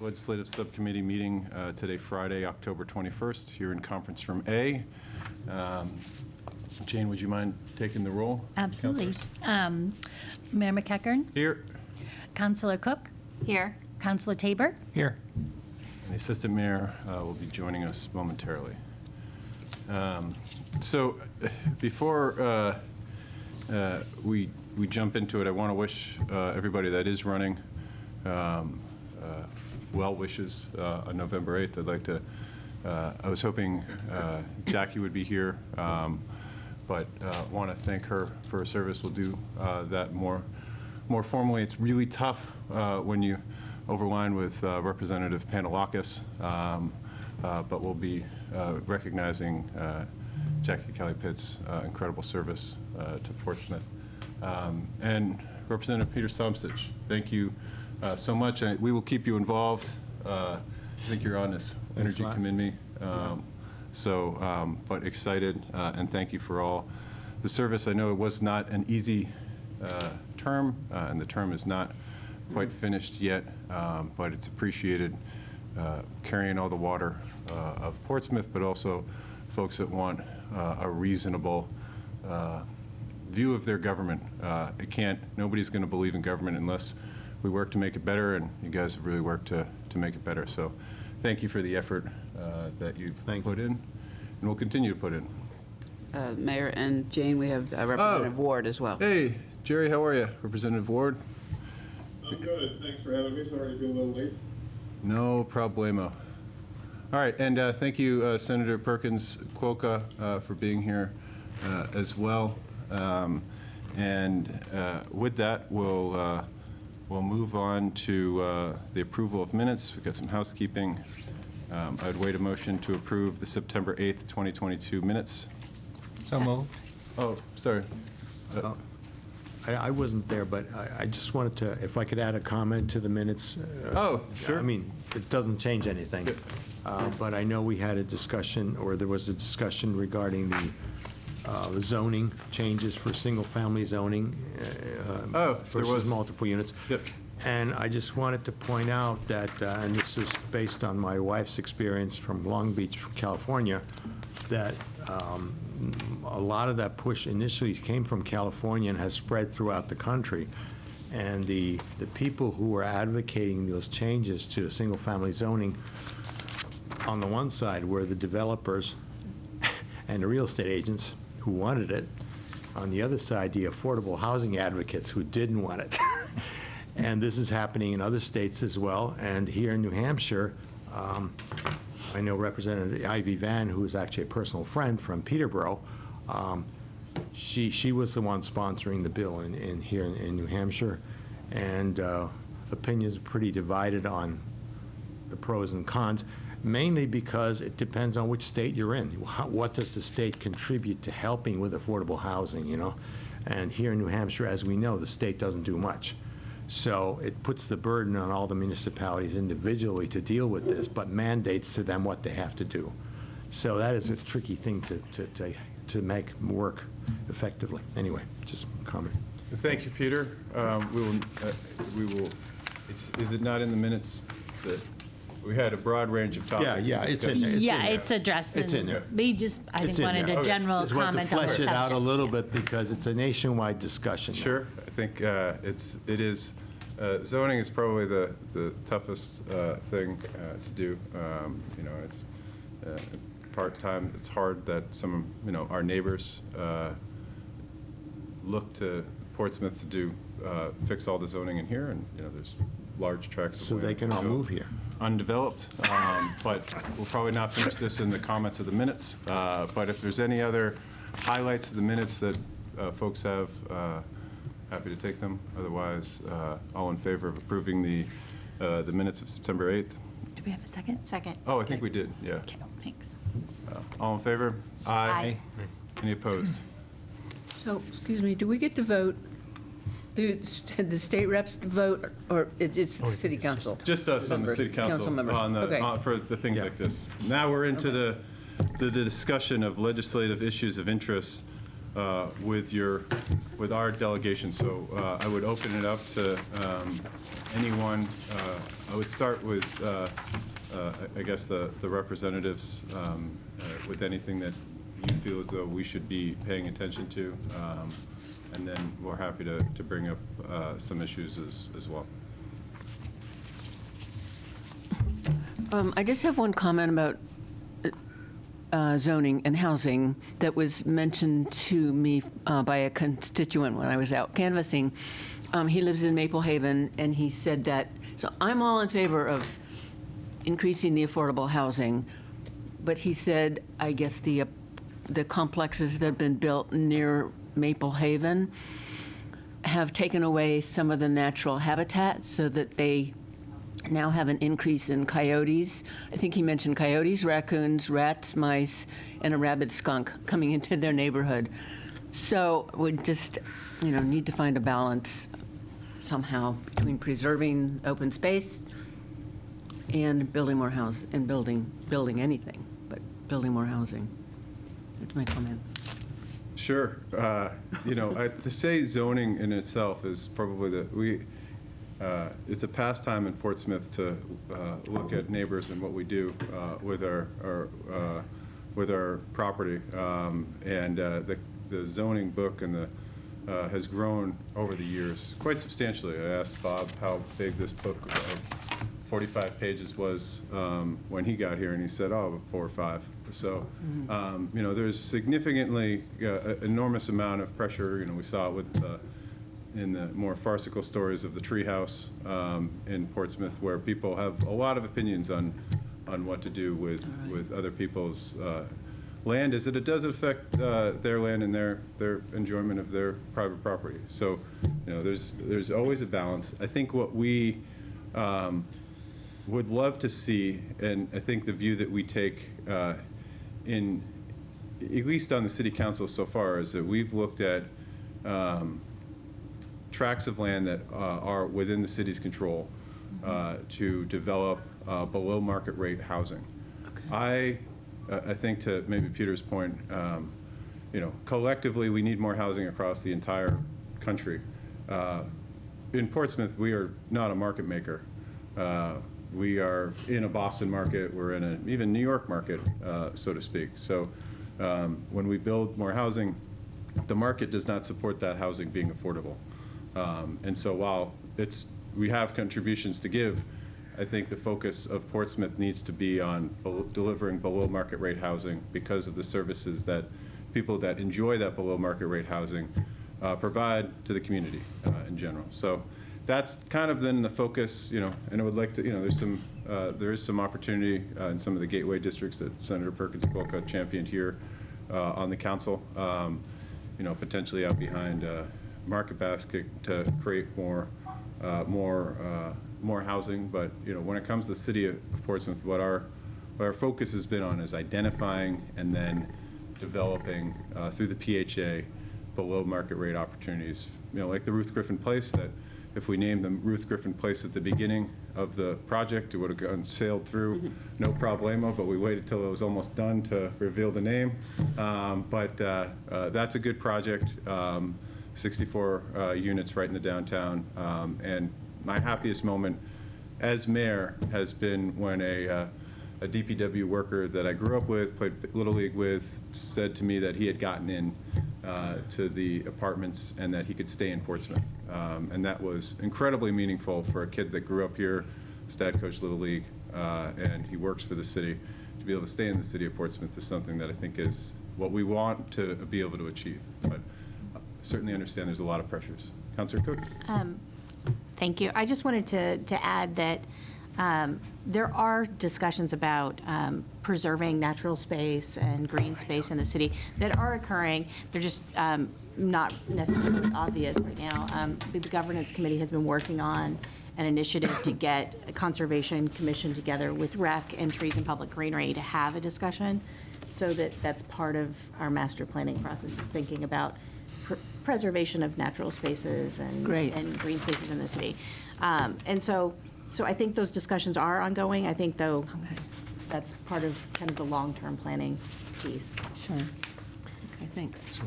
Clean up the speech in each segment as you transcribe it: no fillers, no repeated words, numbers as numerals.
Legislative Subcommittee meeting today, Friday, October 21st, here in Conference Room A. Jane, would you mind taking the roll? Absolutely. Mayor McEachern, Here. Councilor Cook, Here. Councilor Tabor, Here. And the Assistant Mayor will be joining us momentarily. So before we jump into it, I want to wish everybody that is running well wishes on November 8th. I'd like to, I was hoping Jackie would be here, but want to thank her for her service. We'll do that more formally. It's really tough when you overline with Representative Pantelakis, but we'll be recognizing Jackie Kelly-Pitt's incredible service to Portsmouth. And Representative Peter Somstich, thank you so much. We will keep you involved. I think you're on this Energy Committee. But excited, and thank you for all the service. I know it was not an easy term, and the term is not quite finished yet, but it's appreciated carrying all the water of Portsmouth, but also folks that want a reasonable view of their government. Nobody's going to believe in government unless we work to make it better, and you guys have really worked to make it better. So thank you for the effort that you've put in, and we'll continue to put in. Mayor and Jane, we have Representative Ward as well. Hey, Jerry, how are you? Representative Ward? I'm good. Thanks for having me. Sorry to be a little late. No problemo. All right, and thank you, Senator Perkins Quokka, for being here as well. With that, we'll move on to the approval of minutes. We've got some housekeeping. I'd wait a motion to approve the September 8th, 2022 minutes. So moved. Oh, sorry. I wasn't there, but I just wanted to, if I could add a comment to the minutes. Oh, sure. I mean, it doesn't change anything. But I know we had a discussion, or there was a discussion regarding the zoning changes for single-family zoning versus multiple units. Yep. And I just wanted to point out that, and this is based on my wife's experience from Long Beach, California, that a lot of that push initially came from California and has spread throughout the country. And the people who were advocating those changes to single-family zoning, on the one side were the developers and the real estate agents who wanted it. On the other side, the affordable housing advocates who didn't want it. And this is happening in other states as well. And here in New Hampshire, I know Representative Ivy Van, who is actually a personal friend from Peterborough, she was the one sponsoring the bill here in New Hampshire. And opinions are pretty divided on the pros and cons, mainly because it depends on which state you're in. What does the state contribute to helping with affordable housing, you know? And here in New Hampshire, as we know, the state doesn't do much. So it puts the burden on all the municipalities individually to deal with this, but mandates to them what they have to do. So that is a tricky thing to make work effectively. Anyway, just a comment. Thank you, Peter. We will, is it not in the minutes that we had a broad range of topics? Yeah, it's in there. yeah, it's addressed. It's in there. We just, I think, It's in wanted there. a Okay. general Just want to comment on the flesh it out a subject. little bit because it's a nationwide discussion. Sure. I think it is. Zoning is probably the toughest thing to do. You know, it's part-time. It's hard that some, you know, our neighbors look to Portsmouth to do fix all the zoning in here, and you know, there's large tracts of So land they can all move here. undeveloped. But we'll probably not finish this in the comments of the minutes. But if there's any other highlights of the minutes that folks have, happy to take them. Otherwise, all in favor of approving the minutes of September 8th? Do we have a second? Second. Oh, I think we did, yeah. Okay, thanks. All in favor? Aye. Any opposed? So, excuse me, do we get to vote? Do the state reps vote, or it's the city council? Just us on the Members, city council members. on Okay. for the things Yeah. like this. Now we're into the discussion of legislative issues of interest. with our delegation. So I would open it up to anyone. I would start with, I guess, the representatives with anything that you feel as though we should be paying attention to. And then we're happy to bring up some issues as well. I just have one comment about zoning and housing that was mentioned to me by a constituent when I was out canvassing. He lives in Maple Haven, and he said that, so I'm all in favor of increasing the affordable housing, but he said, I guess the complexes that have been built near Maple Haven have taken away some of the natural habitat so that they now have an increase in coyotes. I think he mentioned coyotes, raccoons, rats, mice, and a rabid skunk coming into their neighborhood. So we just, need to find a balance somehow between preserving open space and building more house and building anything, but building more housing. That's my comment. Sure. To say zoning in itself is probably it's a pastime in Portsmouth to look at neighbors and what we do with our property. And the zoning book and has grown over the years quite substantially. I asked Bob how big this book of 45 pages was when he got here, and he said, 4 or 5. So, there's significantly enormous amount of pressure. We saw it with in the more farcical stories of the treehouse in Portsmouth, where people have a lot of opinions on what to do with other people's land, is that it does affect their land and their enjoyment of their private property. So, there's always a balance. I think what we would love to see, and I think the view that we take in, at least on the city council so far, is that we've looked at tracts of land that are within the city's control to develop below market rate housing. Okay. I think, to maybe Peter's point, collectively we need more housing across the entire country. In Portsmouth, we are not a market maker. We are in a Boston market, we're in an even New York market, so to speak. So when we build more housing, the market does not support that housing being affordable. And so while we have contributions to give, I think the focus of Portsmouth needs to be on delivering below market rate housing because of the services that people that enjoy that below market rate housing provide to the community in general. So that's kind of been the focus, and I would like to, there is some opportunity in some of the gateway districts that Senator Perkins Coilcutt championed here on the council, potentially out behind Market Basket to create more housing. But when it comes to the city of Portsmouth, what our focus has been on is identifying and then developing through the PHA below market rate opportunities. Like the Ruth Griffin Place, that if we named them Ruth Griffin Place at the beginning of the project, it would have gone sailed through no problemo, but we waited till it was almost done to reveal the name. But that's a good project. 64 units right in the downtown. And my happiest moment as mayor has been when a DPW worker that I grew up with, played Little League with, said to me that he had gotten in to the apartments and that he could stay in Portsmouth. And that was incredibly meaningful for a kid that grew up here, stat coach Little League, and he works for the city. To be able to stay in the city of Portsmouth is something that I think is what we want to be able to achieve. But certainly understand there's a lot of pressures. Councilor Cook? Thank you. I just wanted to add that there are discussions about preserving natural space and green space in the city that are occurring. They're just not necessarily obvious right now. The governance committee has been working on an initiative to get a conservation commission together with rec and trees and public greenery to have a discussion, so that's part of our master planning process, is thinking about preservation of natural spaces and green spaces in the city. And so I think those discussions are ongoing. I think, though, that's part of kind of the long-term planning piece. Sure. Okay, thanks.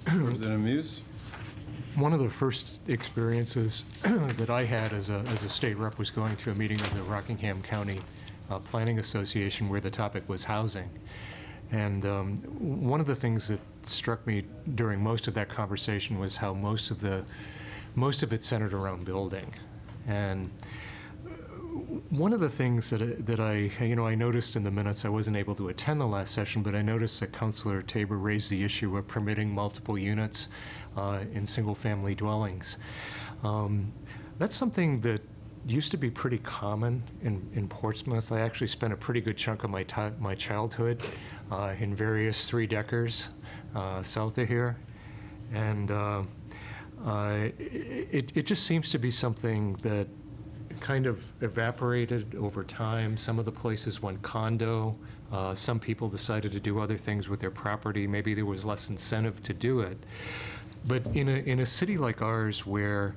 Representative Muse? One of the first experiences that I had as a state rep was going to a meeting of the Rockingham County Planning Association where the topic was housing. And one of the things that struck me during most of that conversation was how most of it centered around building. And one of the things that I noticed in the minutes, I wasn't able to attend the last session, but I noticed that Councilor Tabor raised the issue of permitting multiple units in single-family dwellings. That's something that used to be pretty common in Portsmouth. I actually spent a pretty good chunk of my childhood in various three-deckers south of here. And it just seems to be something that kind of evaporated over time. Some of the places went condo. Some people decided to do other things with their property. Maybe there was less incentive to do it. But in a city like ours where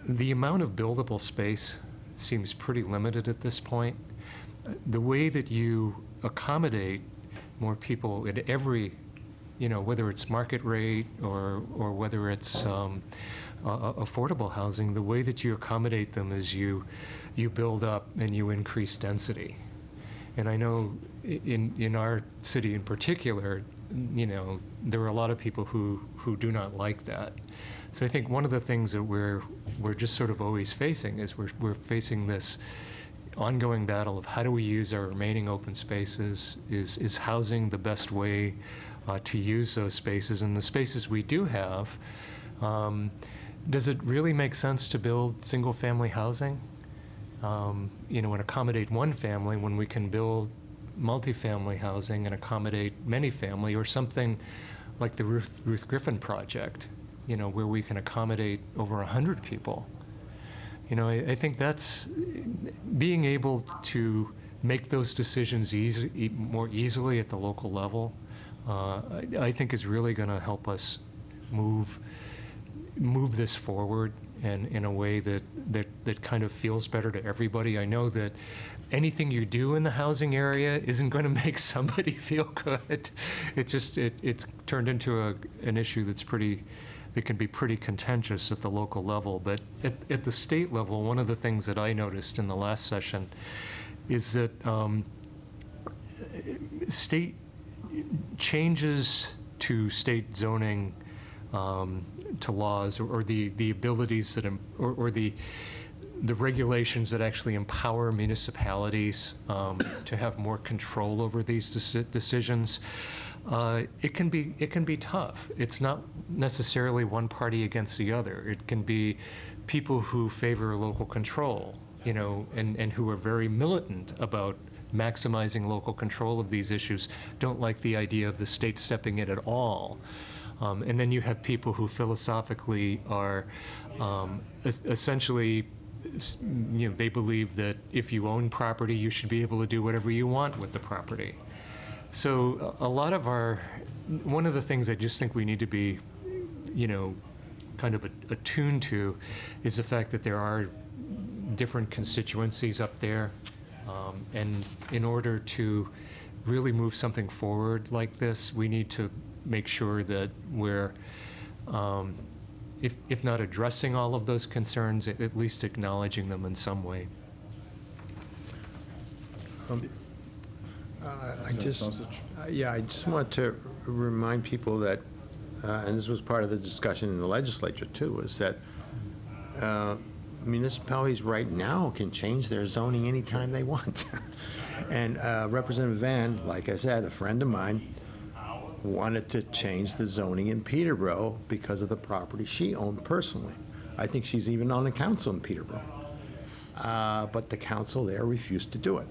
the amount of buildable space seems pretty limited at this point, the way that you accommodate more people at every, whether it's market rate or whether it's affordable housing, the way that you accommodate them is you build up and you increase density. And I know in our city in particular, there are a lot of people who do not like that. So I think one of the things that we're just sort of always facing is we're facing this ongoing battle of how do we use our remaining open spaces? Is housing the best way to use those spaces? And the spaces we do have, does it really make sense to build single-family housing? And accommodate one family when we can build multifamily housing and accommodate many family, or something like the Ruth Griffin project, where we can accommodate over 100 people. I think that's being able to make those decisions more easily at the local level, I think is really going to help us move this forward and in a way that kind of feels better to everybody. I know that anything you do in the housing area isn't going to make somebody feel good. It's turned into an issue that can be pretty contentious at the local level. But at the state level, one of the things that I noticed in the last session is that state changes to state zoning to laws, or the abilities that, or the regulations that actually empower municipalities to have more control over these decisions, it can be tough. It's not necessarily one party against the other. It can be people who favor local control, and who are very militant about maximizing local control of these issues, don't like the idea of the state stepping in at all. And then you have people who philosophically are essentially, they believe that if you own property, you should be able to do whatever you want with the property. So one of the things I just think we need to be, kind of attuned to is the fact that there are different constituencies up there. And in order to really move something forward like this, we need to make sure that we're, if not addressing all of those concerns, at least acknowledging them in some way. I just want to remind people that, and this was part of the discussion in the legislature too, is that municipalities right now can change their zoning anytime they want. And Representative Van, like I said, a friend of mine, wanted to change the zoning in Peterborough because of the property she owned personally. I think she's even on the council in Peterborough. But the council there refused to do it.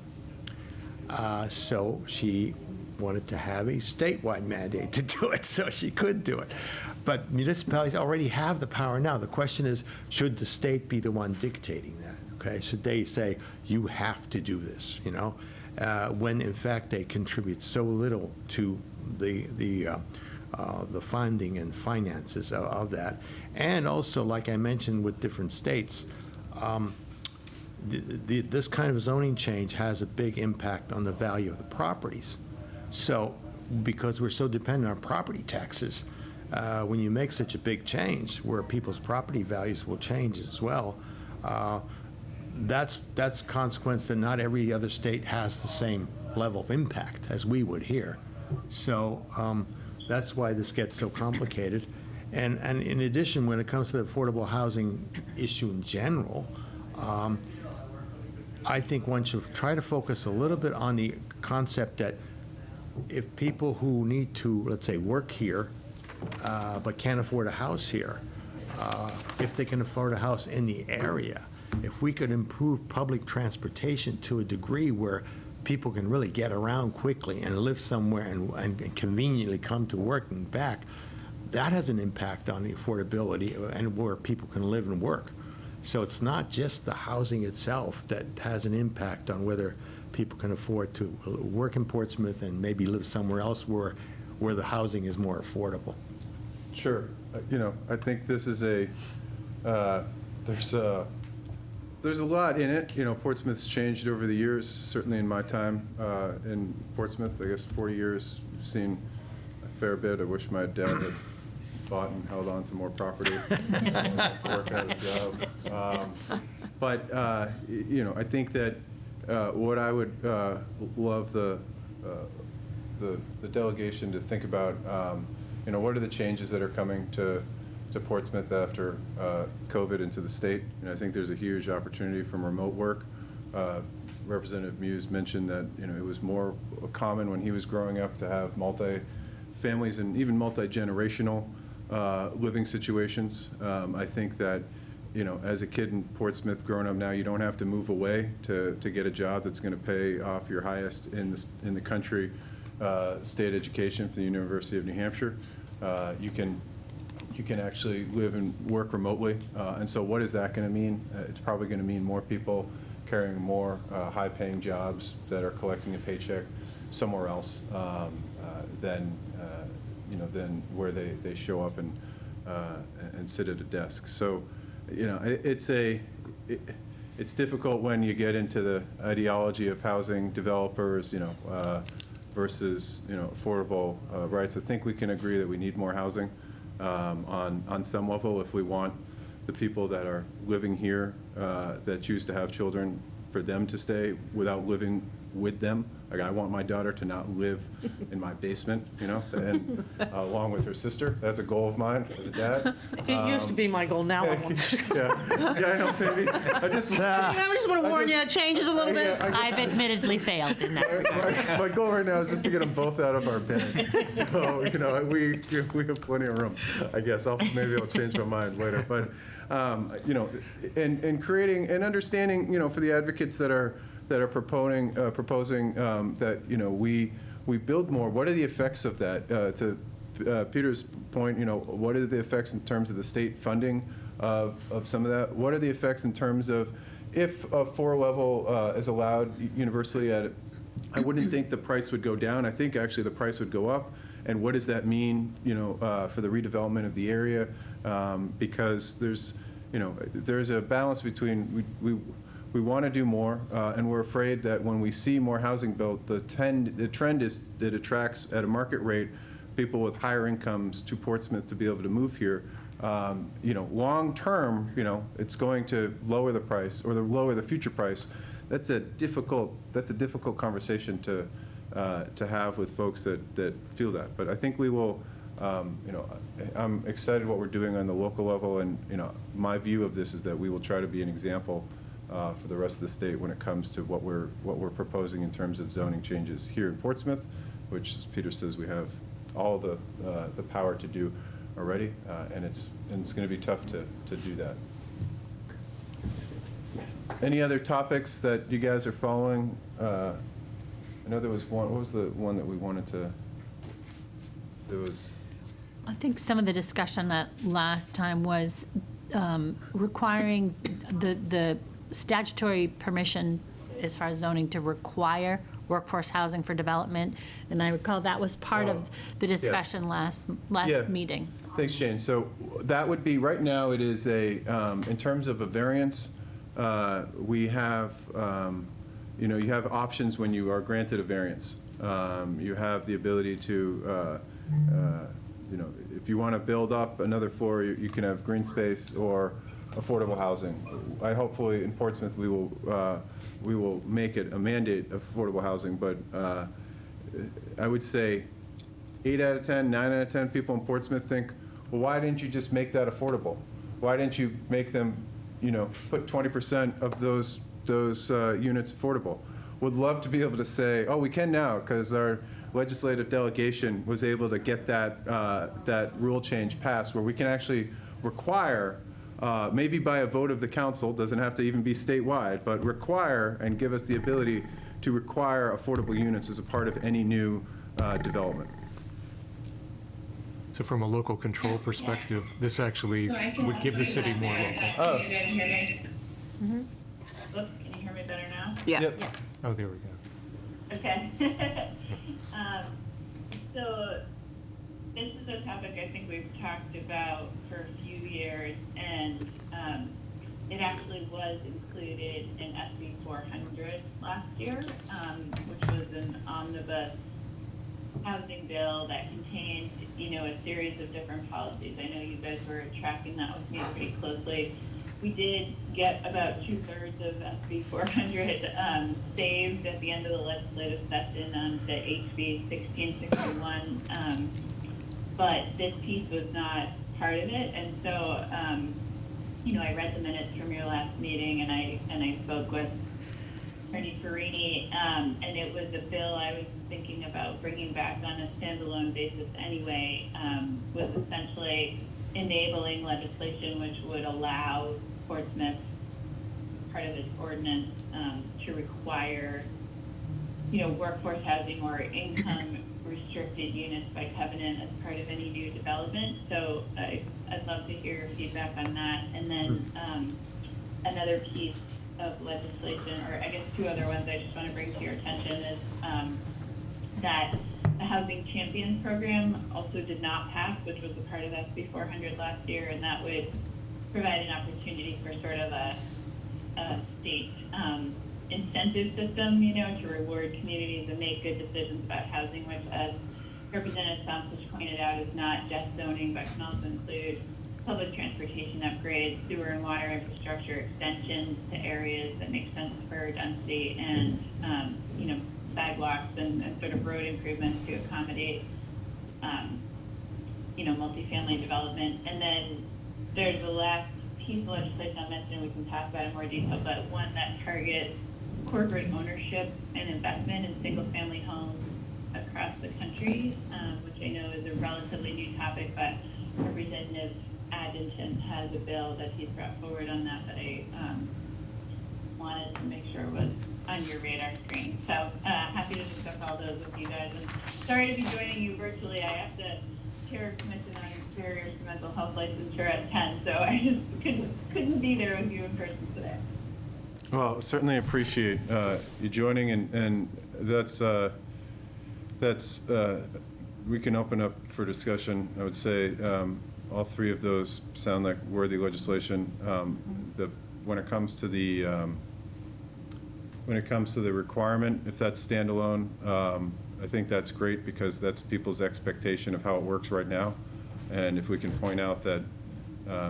So she wanted to have a statewide mandate to do it, so she could do it. But municipalities already have the power now. The question is, should the state be the one dictating that? Okay, should they say, you have to do this, when in fact they contribute so little to the funding and finances of that. And also, like I mentioned with different states, this kind of zoning change has a big impact on the value of the properties. So because we're so dependent on property taxes, when you make such a big change where people's property values will change as well, that's consequence that not every other state has the same level of impact as we would here. So that's why this gets so complicated. And in addition, when it comes to the affordable housing issue in general, I think one should try to focus a little bit on the concept that if people who need to, let's say, work here, but can't afford a house here, if they can afford a house in the area, if we could improve public transportation to a degree where people can really get around quickly and live somewhere and conveniently come to work and back, that has an impact on the affordability and where people can live and work. So it's not just the housing itself that has an impact on whether people can afford to work in Portsmouth and maybe live somewhere else where the housing is more affordable. Sure. I think this is there's a lot in it. Portsmouth's changed over the years, certainly in my time in Portsmouth. I guess 40 years, we've seen a fair bit. I wish my dad had bought and held on to more property, work out a job. But I think that what I would love the delegation to think about, what are the changes that are coming to Portsmouth after COVID into the state? And I think there's a huge opportunity from remote work. Representative Muse mentioned that it was more common when he was growing up to have multi-families and even multi-generational living situations. I think that as a kid in Portsmouth growing up now, you don't have to move away to get a job that's going to pay off your highest in the country state education for the University of New Hampshire. You can actually live and work remotely. And so what is that going to mean? It's probably going to mean more people carrying more high-paying jobs that are collecting a paycheck somewhere else than where they show up and sit at a desk. So, it's difficult when you get into the ideology of housing developers, versus affordable rights. I think we can agree that we need more housing on some level if we want the people that are living here that choose to have children for them to stay without living with them. Like, I want my daughter to not live in my basement, and along with her sister. That's a goal of mine as a dad. It used to be my goal, now I want to. Yeah, I know, baby. I just want to warn you, it changes a little bit. I've admittedly failed in that regard. My goal right now is just to get them both out of our bed. So, we have plenty of room, I guess. Maybe I'll change my mind later. But, and creating and understanding, for the advocates that are proposing that we build more. What are the effects of that? To Peter's point, what are the effects in terms of the state funding of some of that? What are the effects in terms of if a 4-level is allowed universally at it? I wouldn't think the price would go down. I think actually the price would go up. And what does that mean, for the redevelopment of the area? Because there's a balance between we want to do more, and we're afraid that when we see more housing built, the trend is that it attracts at a market rate people with higher incomes to Portsmouth to be able to move here. Long term, it's going to lower the price or lower the future price. That's a difficult conversation to have with folks that feel that. But I think we will. I'm excited what we're doing on the local level, and my view of this is that we will try to be an example for the rest of the state when it comes to what we're proposing in terms of zoning changes here in Portsmouth, which, as Peter says, we have all the power to do already, and it's going to be tough to do that. Any other topics that you guys are following? I know there was one. What was the one that we wanted to? There was. I think some of the discussion that last time was requiring the statutory permission as far as zoning to require workforce housing for development. And I recall that was part of the discussion last meeting. Thanks, Jane. So that would be, right now it is in terms of a variance, we have, you have options when you are granted a variance. You have the ability to, you know, if you want to build up another floor, you can have green space or affordable housing. Hopefully in Portsmouth, we will make it a mandate of affordable housing, but I would say 8 out of 10, 9 out of 10 people in Portsmouth think, well, why didn't you just make that affordable? Why didn't you make them, you know, put 20% of those units affordable? Would love to be able to say, oh, we can now, because our legislative delegation was able to get that rule change passed, where we can actually require, maybe by a vote of the council, doesn't have to even be statewide, but require and give us the ability to require affordable units as a part of any new development. So from a local control perspective, this actually would give the city more local. Oh. Can you guys hear me? Oops, can you hear me better now? Yeah. Yep. Oh, there we go. Okay. So this is a topic I think we've talked about for a few years, and it actually was included in SB 400 last year, which was an omnibus housing bill that contained, you know, a series of different policies. I know you guys were tracking that with me pretty closely. We did get about 2/3 of SB 400 saved at the end of the legislative session on the HB 1661, but this piece was not part of it, and so, you know, I read the minutes from your last meeting, and I spoke with Attorney Farini, and it was a bill I was thinking about bringing back on a standalone basis anyway, was essentially enabling legislation which would allow Portsmouth, part of its ordinance, to require, you know, workforce housing or income restricted units by covenant as part of any new development. So I'd love to hear your feedback on that. And then another piece of legislation, or I guess two other ones I just want to bring to your attention, is that the Housing Champions program also did not pass, which was a part of SB 400 last year, and that would provide an opportunity for sort of a state incentive system, you know, to reward communities and make good decisions about housing, which, as Representative Thompson pointed out, is not just zoning, but can also include public transportation upgrades, sewer and water infrastructure extensions to areas that make sense for density, and, you know, sidewalks and sort of road improvements to accommodate, you know, multifamily development. And then there's the last piece of legislation I'll mention, we can talk about in more detail, but one that targets corporate ownership and investment in single-family homes across the country, which I know is a relatively new topic, but Representative Addington has a bill that he's brought forward on that I wanted to make sure was on your radar screen. So happy to discuss all those with you guys. And sorry to be joining you virtually. I have to chair a commission on barriers to mental health licensure at 10, so I just couldn't be there with you in person today. Well, certainly appreciate you joining, and that's we can open up for discussion. I would say all three of those sound like worthy legislation. When it comes to the requirement, if that's standalone, I think that's great, because that's people's expectation of how it works right now. And if we can point out that,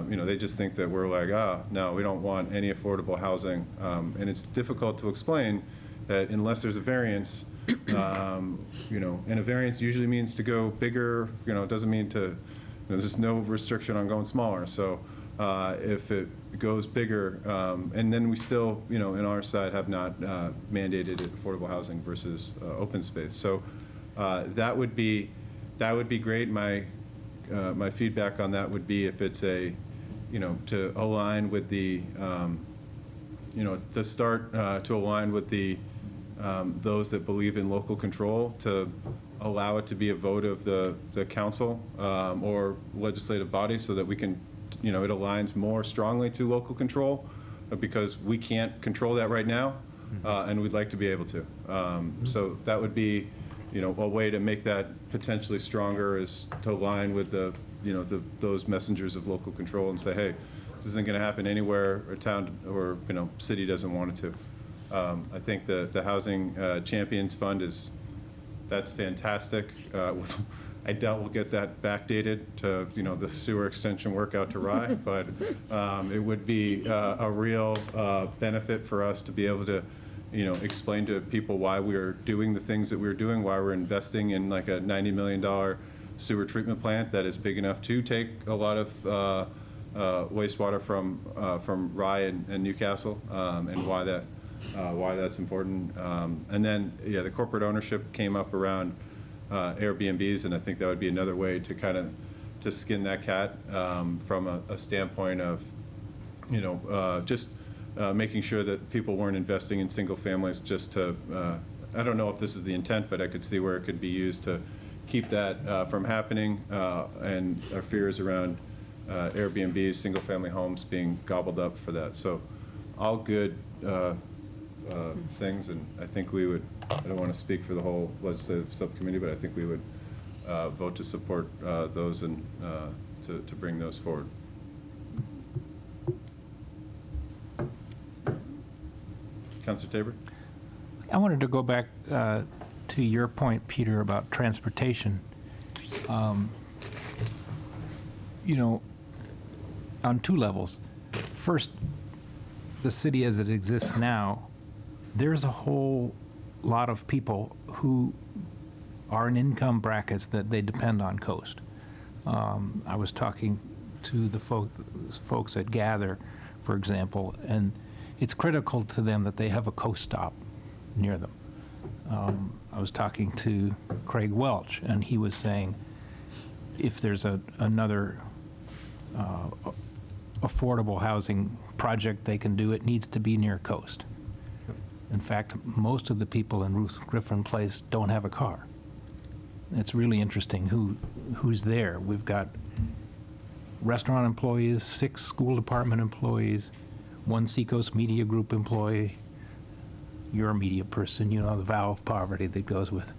you know, they just think that we're like, no, we don't want any affordable housing. And it's difficult to explain that unless there's a variance, you know, and a variance usually means to go bigger, you know, it doesn't mean to, you know, there's no restriction on going smaller. So if it goes bigger, and then we still, you know, in our side have not mandated affordable housing versus open space. So that would be great. My feedback on that would be if it's a, you know, to align with the, you know, to start to align with the those that believe in local control, to allow it to be a vote of the council or legislative body, so that we can, you know, it aligns more strongly to local control, because we can't control that right now, and we'd like to be able to. So that would be, you know, a way to make that potentially stronger, is to align with the, you know, those messengers of local control and say, hey, this isn't going to happen anywhere a town or, you know, city doesn't want it to. I think the Housing Champions Fund is that's fantastic. I doubt we'll get that backdated to, the sewer extension work out to Rye, but it would be a real benefit for us to be able to, explain to people why we are doing the things that we're doing, why we're investing in like a $90 million sewer treatment plant that is big enough to take a lot of wastewater from Rye and Newcastle, and why that's important. And then, the corporate ownership came up around Airbnbs, and I think that would be another way to kind of to skin that cat from a standpoint of, just making sure that people weren't investing in single families just to, I don't know if this is the intent, but I could see where it could be used to keep that from happening, and our fears around Airbnbs, single-family homes being gobbled up for that. So all good things, and I think we would, I don't want to speak for the whole legislative subcommittee, but I think we would vote to support those and to bring those forward. Councilor Tabor? I wanted to go back to your point, Peter, about transportation. On two levels. First, the city as it exists now, there's a whole lot of people who are in income brackets that they depend on Coast. I was talking to the folks at Gather, for example, and it's critical to them that they have a Coast stop near them. I was talking to Craig Welch, and he was saying if there's another affordable housing project they can do, it needs to be near Coast. In fact, most of the people in Ruth Griffin Place don't have a car. It's really interesting who's there. We've got restaurant employees, 6 school department employees, 1 Seacoast Media Group employee. You're a media person, the vow of poverty that goes with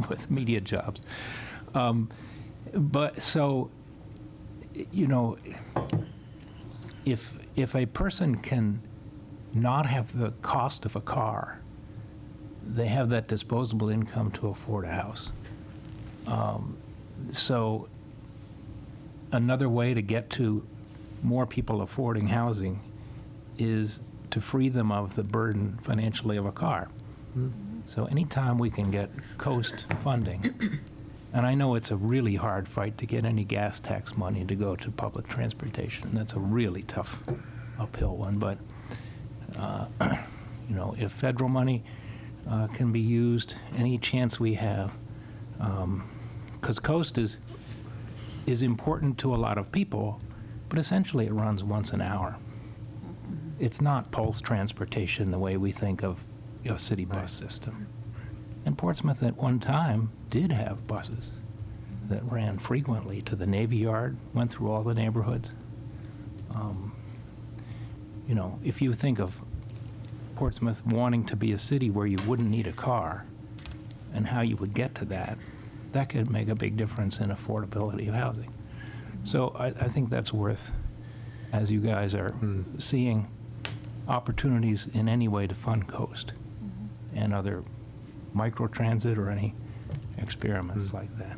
with media jobs. But so, if a person can not have the cost of a car, they have that disposable income to afford a house. So another way to get to more people affording housing is to free them of the burden financially of a car. So anytime we can get Coast funding, and I know it's a really hard fight to get any gas tax money to go to public transportation. That's a really tough uphill one, but if federal money can be used, any chance we have, because Coast is important to a lot of people, but essentially it runs once an hour. It's not pulse transportation the way we think of a city bus system. And Portsmouth at one time did have buses that ran frequently to the Navy Yard, went through all the neighborhoods. If you think of Portsmouth wanting to be a city where you wouldn't need a car and how you would get to that, that could make a big difference in affordability of housing. So I think that's worth, as you guys are seeing opportunities in any way to fund Coast and other microtransit or any experiments like that.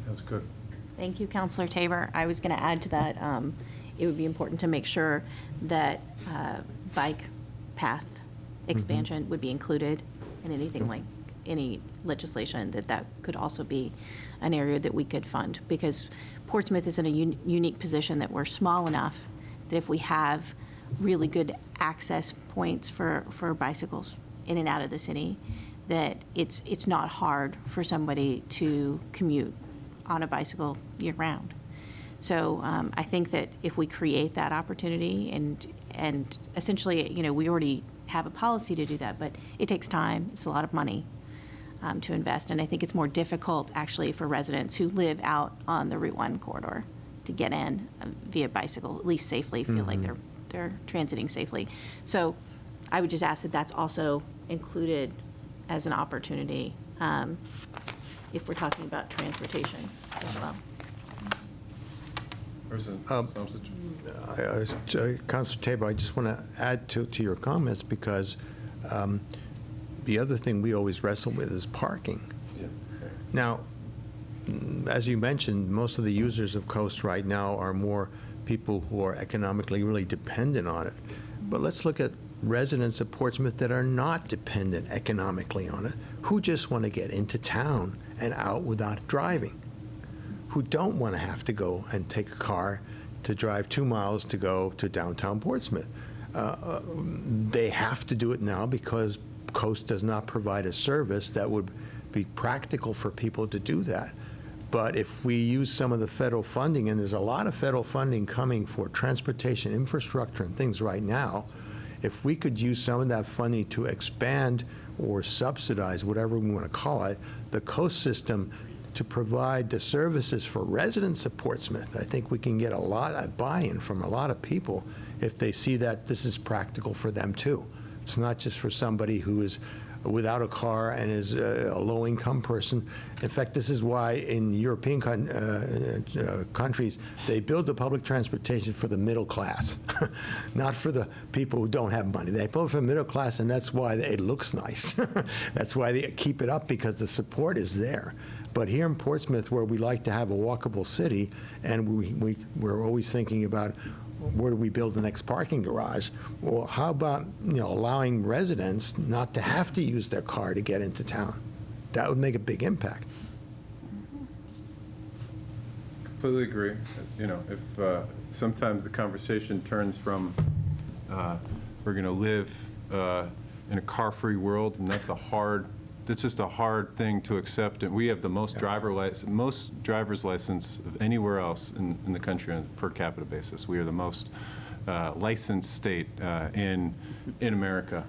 That's good. Thank you, Councilor Tabor. I was going to add to that, it would be important to make sure that bike path expansion would be included in anything like any legislation, that could also be an area that we could fund, because Portsmouth is in a unique position that we're small enough that if we have really good access points for bicycles in and out of the city, that it's not hard for somebody to commute on a bicycle year-round. So I think that if we create that opportunity, and essentially, we already have a policy to do that, but it takes time, it's a lot of money to invest, and I think it's more difficult actually for residents who live out on the Route 1 corridor to get in via bicycle, at least safely, feel like they're transiting safely. So I would just ask that that's also included as an opportunity if we're talking about transportation as well. President Samsic. Councilor Tabor, I just want to add to your comments, because the other thing we always wrestle with is parking. Now, as you mentioned, most of the users of Coast right now are more people who are economically really dependent on it. But let's look at residents of Portsmouth that are not dependent economically on it, who just want to get into town and out without driving, who don't want to have to go and take a car to drive 2 miles to go to downtown Portsmouth. They have to do it now because Coast does not provide a service that would be practical for people to do that. But if we use some of the federal funding, and there's a lot of federal funding coming for transportation infrastructure and things right now, if we could use some of that funding to expand or subsidize, whatever we want to call it, the Coast system to provide the services for residents of Portsmouth, I think we can get a lot of buy-in from a lot of people if they see that this is practical for them too. It's not just for somebody who is without a car and is a low-income person. In fact, this is why in European countries, they build the public transportation for the middle class, not for the people who don't have money. They build for the middle class, and that's why it looks nice. That's why they keep it up, because the support is there. But here in Portsmouth, where we like to have a walkable city, and we're always thinking about where do we build the next parking garage? Well, how about, allowing residents not to have to use their car to get into town? That would make a big impact. Completely agree. If sometimes the conversation turns from we're going to live in a car-free world, and that's just a hard thing to accept. And we have the most driver's license of anywhere else in the country on a per capita basis. We are the most licensed state in America.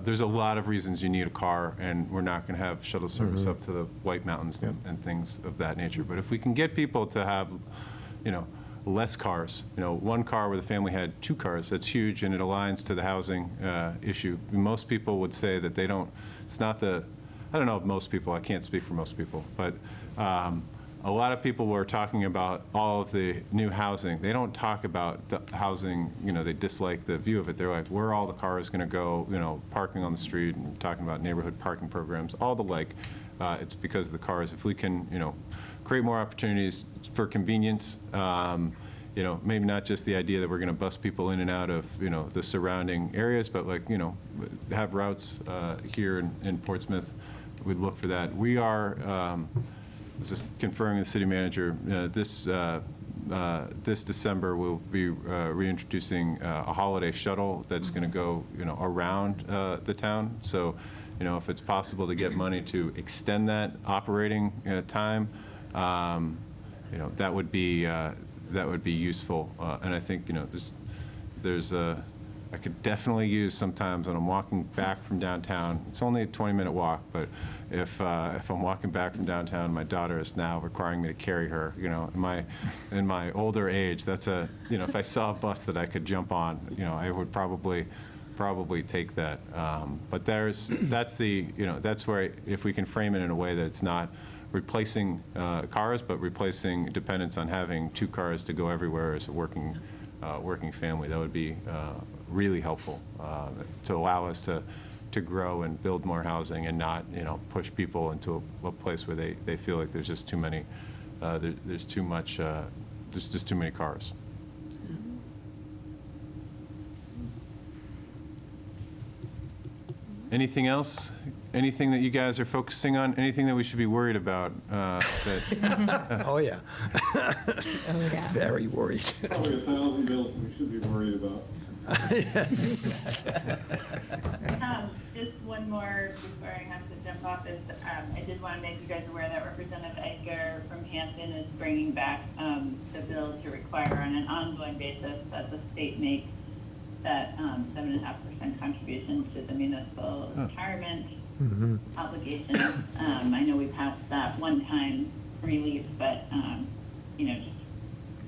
There's a lot of reasons you need a car, and we're not going to have shuttle service up to the White Mountains and things of that nature. But if we can get people to have, less cars, one car where the family had 2 cars, that's huge, and it aligns to the housing issue. Most people would say that they don't, it's not the, I don't know if most people, I can't speak for most people, but a lot of people were talking about all of the new housing. They don't talk about the housing, they dislike the view of it. They're like, where are all the cars going to go, parking on the street, and talking about neighborhood parking programs, all the like. It's because of the cars. If we can, create more opportunities for convenience, maybe not just the idea that we're going to bus people in and out of, the surrounding areas, but have routes here in Portsmouth. We'd look for that. We are, just conferring with the city manager, this December we'll be reintroducing a holiday shuttle that's going to go, around the town. So, if it's possible to get money to extend that operating time, that would be useful. And I think, I could definitely use sometimes when I'm walking back from downtown. It's only a 20-minute walk, but if I'm walking back from downtown, my daughter is now requiring me to carry her. In my older age, that's if I saw a bus that I could jump on, I would probably take that. But that's where, if we can frame it in a way that it's not replacing cars, but replacing dependence on having 2 cars to go everywhere as a working family, that would be really helpful to allow us to grow and build more housing and not, push people into a place where they feel like there's just too many, there's just too many cars. Anything else? Anything that you guys are focusing on? Anything that we should be worried about? Oh, yeah. Very worried. Probably 1,000 bills we should be worried about. Yes. Just one more before I have to jump off is I did want to make you guys aware that Representative Edgar from Hampton is bringing back the bill to require on an ongoing basis that the state make that 7.5% contribution to the municipal retirement obligation. I know we passed that one-time relief, but just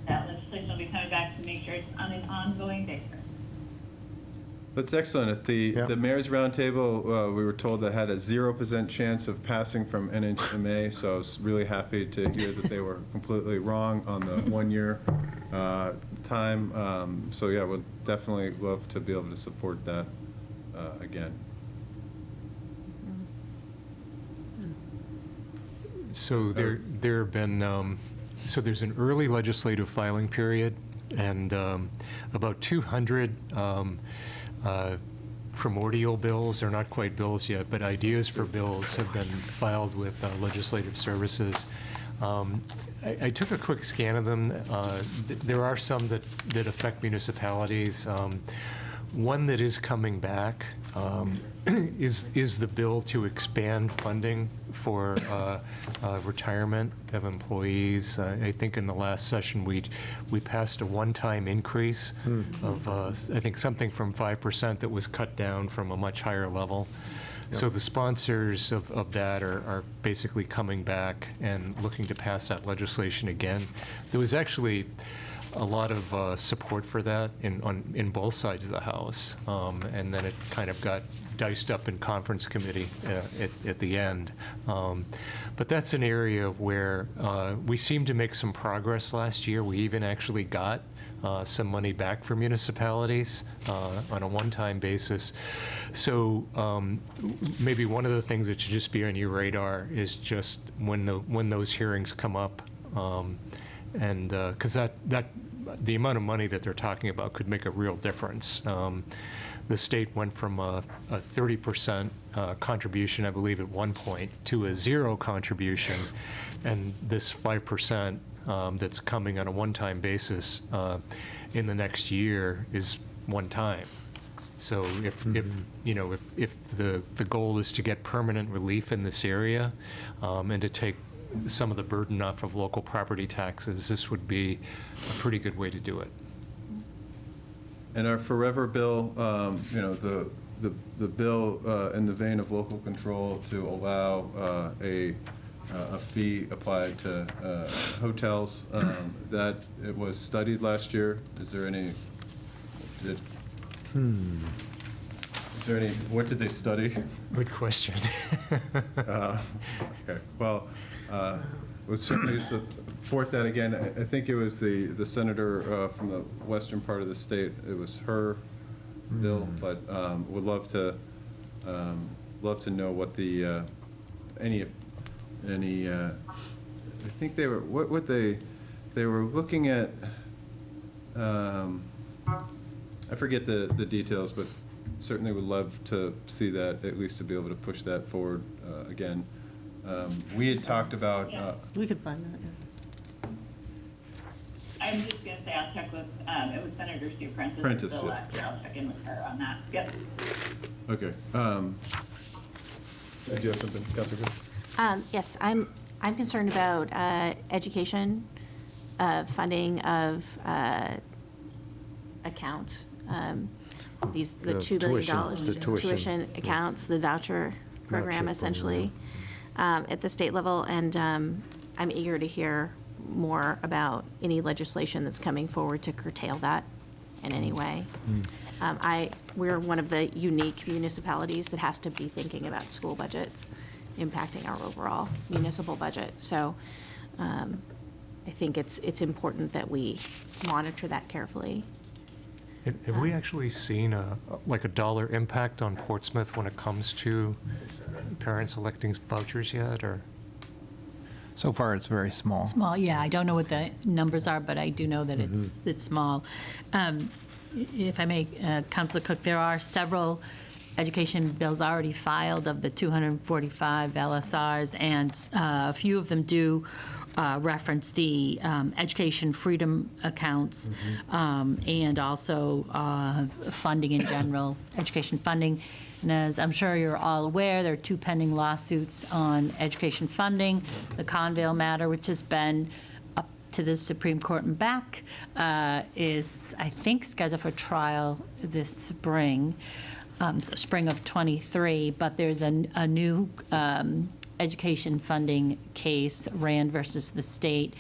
that legislation will be coming back to make sure it's on an ongoing basis. That's excellent. At the Mayor's Roundtable, we were told that had a 0% chance of passing from NHMA, so I was really happy to hear that they were completely wrong on the 1-year time. So yeah, we'd definitely love to be able to support that again. So there have been, so there's an early legislative filing period, and about 200 primordial bills, or not quite bills yet, but ideas for bills have been filed with legislative services. I took a quick scan of them. There are some that affect municipalities. One that is coming back is the bill to expand funding for retirement of employees. I think in the last session, we passed a one-time increase of, I think, something from 5% that was cut down from a much higher level. So the sponsors of that are basically coming back and looking to pass that legislation again. There was actually a lot of support for that in both sides of the House, and then it kind of got diced up in conference committee at the end. But that's an area where we seemed to make some progress last year. We even actually got some money back for municipalities on a one-time basis. So maybe one of the things that should just be on your radar is just when those hearings come up, and because the amount of money that they're talking about could make a real difference. The state went from a 30% contribution, I believe, at one point, to a 0 contribution, and this 5% that's coming on a one-time basis in the next year is one time. So if the goal is to get permanent relief in this area and to take some of the burden off of local property taxes, this would be a pretty good way to do it. And our Forever bill, the bill in the vein of local control to allow a fee applied to hotels, that it was studied last year. Is there any, what did they study? Good question. Okay, well, we'll certainly support that again. I think it was the senator from the western part of the state. It was her bill, but would love to know what the any. I think they were what they were looking at. I forget the details, but certainly would love to see that, at least to be able to push that forward again. We had talked about. We could find that, yeah. I'm just going to say I'll check with, it was Senator Sue Prentice. Prentice, Bill yeah. last year. I'll check in with her on that. Yep. Okay. Do you have something, Councilor Good? Yes, I'm concerned about education funding of accounts. The $2 billion the tuition accounts, the voucher program, essentially, at the state level, and I'm eager to hear more about any legislation that's coming forward to curtail that in any way. We're one of the unique municipalities that has to be thinking about school budgets impacting our overall municipal budget. So I think it's important that we monitor that carefully. Have we actually seen a dollar impact on Portsmouth when it comes to parents electing vouchers yet, or? So far, it's very small. Small, yeah. I don't know what the numbers are, but I do know that it's small. If I may, Councilor Cook, there are several education bills already filed of the 245 LSRs, and a few of them do reference the education freedom accounts and also funding in general, education funding. And as I'm sure you're all aware, there are 2 pending lawsuits on education funding. The Convale matter, which has been up to the Supreme Court and back, is, I think, scheduled for trial this spring, spring of '23. But there's a new education funding case, Rand versus the state,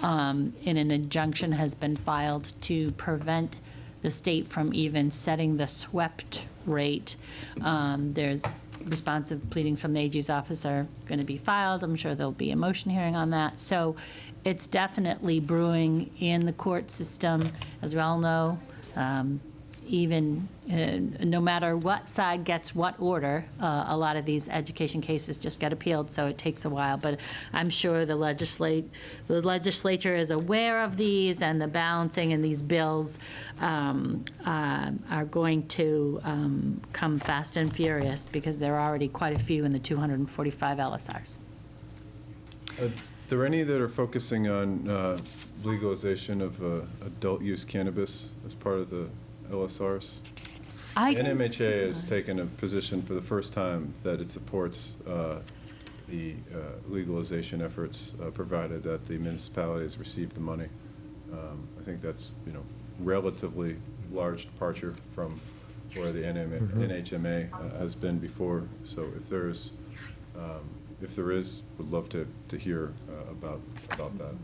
and an injunction has been filed to prevent the state from even setting the swept rate. There's responsive pleadings from the AG's office are going to be filed. I'm sure there'll be a motion hearing on that. So it's definitely brewing in the court system. As we all know, even, no matter what side gets what order, a lot of these education cases just get appealed, so it takes a while. But I'm sure the legislature is aware of these, and the balancing in these bills are going to come fast and furious, because there are already quite a few in the 245 LSRs. Are there any that are focusing on legalization of adult use cannabis as part of the LSRs? NMHA has taken a position for the first time that it supports the legalization efforts, provided that the municipalities receive the money. I think that's, relatively large departure from where the NHMA has been before. So if there is, would love to hear about that.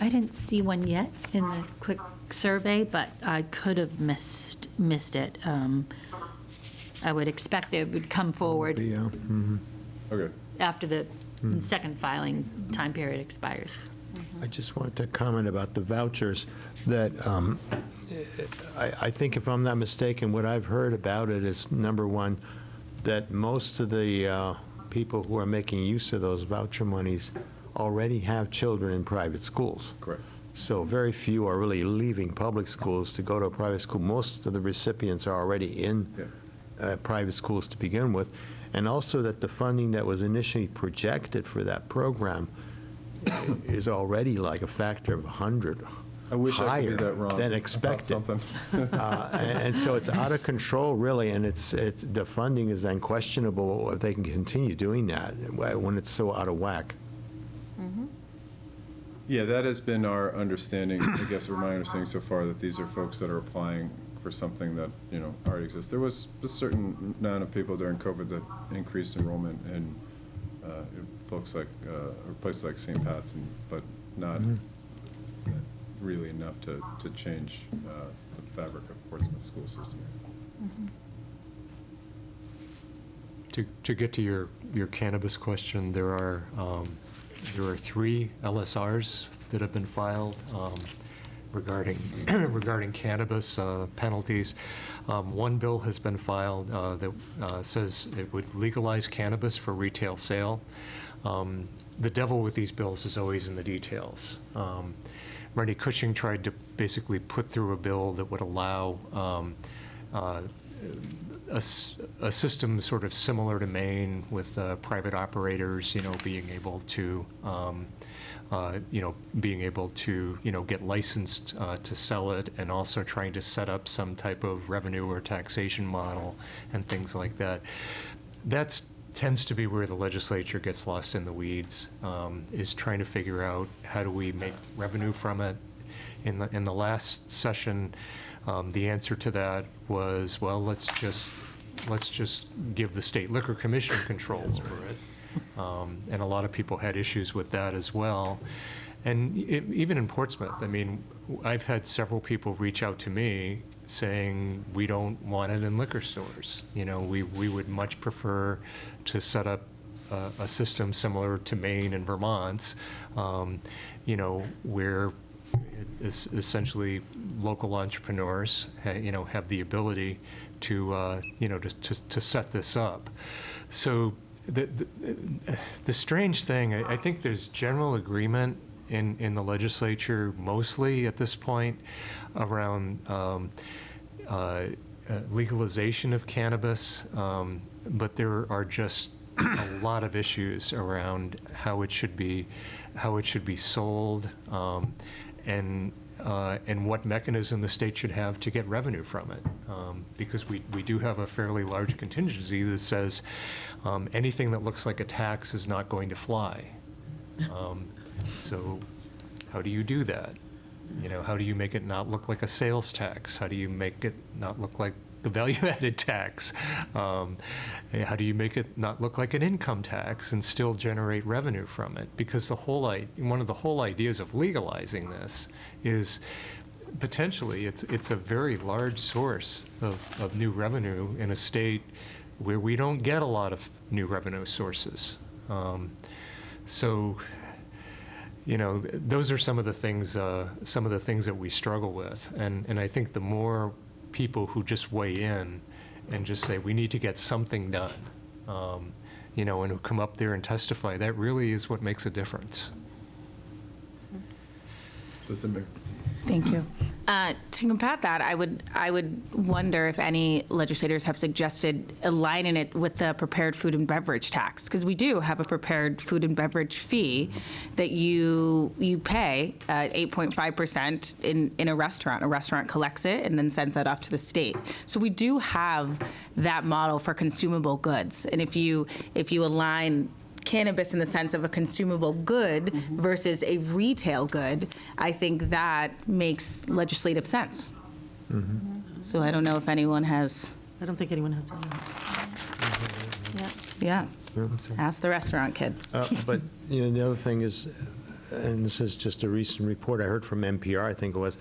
I didn't see one yet in the quick survey, but I could have missed it. I would expect it would come forward Okay. after the second filing time period expires. I just wanted to comment about the vouchers, that I think, if I'm not mistaken, what I've heard about it is, number one, that most of the people who are making use of those voucher monies already have children in private schools. Correct. So very few are really leaving public schools to go to a private school. Most of the recipients are already in private schools to begin with. And also that the funding that was initially projected for that program is already like a factor of 100 I wish I could higher be that wrong than about expected. something. And so it's out of control, really, and it's the funding is then questionable if they can continue doing that when it's so out of whack. Yeah, that has been our understanding, I guess, or my understanding so far, that these are folks that are applying for something that, already exists. There was a certain amount of people during COVID that increased enrollment in folks like, or places like St. Pat's, but not really enough to change the fabric of Portsmouth school system. To get to your cannabis question, there are 3 LSRs that have been filed regarding regarding cannabis penalties. One bill has been filed that says it would legalize cannabis for retail sale. The devil with these bills is always in the details. Marty Cushing tried to basically put through a bill that would allow a system sort of similar to Maine, with private operators, being able to, get licensed to sell it, and also trying to set up some type of revenue or taxation model and things like that. That tends to be where the legislature gets lost in the weeds, is trying to figure out how do we make revenue from it. In the last session, the answer to that was, well, let's just give the State Liquor Commission control over it. And a lot of people had issues with that as well. And even in Portsmouth, I mean, I've had several people reach out to me saying, we don't want it in liquor stores. We would much prefer to set up a system similar to Maine and Vermont's, where essentially local entrepreneurs, have the ability to, to set this up. So the strange thing, I think there's general agreement in the legislature, mostly at this point, around legalization of cannabis, but there are just a lot of issues around how it should be sold, and what mechanism the state should have to get revenue from it. Because we do have a fairly large contingency that says anything that looks like a tax is not going to fly. So how do you do that? How do you make it not look like a sales tax? How do you make it not look like the value-added tax? How do you make it not look like an income tax and still generate revenue from it? Because one of the whole ideas of legalizing this is potentially it's a very large source of new revenue in a state where we don't get a lot of new revenue sources. So, those are some of the things that we struggle with, and I think the more people who just weigh in and just say, we need to get something done, and who come up there and testify. That really is what makes a difference. Just a minute. Thank you. To combat that, I would wonder if any legislators have suggested aligning it with the prepared food and beverage tax, because we do have a prepared food and beverage fee that you pay 8.5% in a restaurant. A restaurant collects it and then sends that off to the state. So we do have that model for consumable goods, and if you align cannabis in the sense of a consumable good versus a retail good, I think that makes legislative sense. So I don't know if anyone has, I don't think anyone has done that. yeah, ask the restaurant kid. But, the other thing is, and this is just a recent report I heard from NPR, I think it was,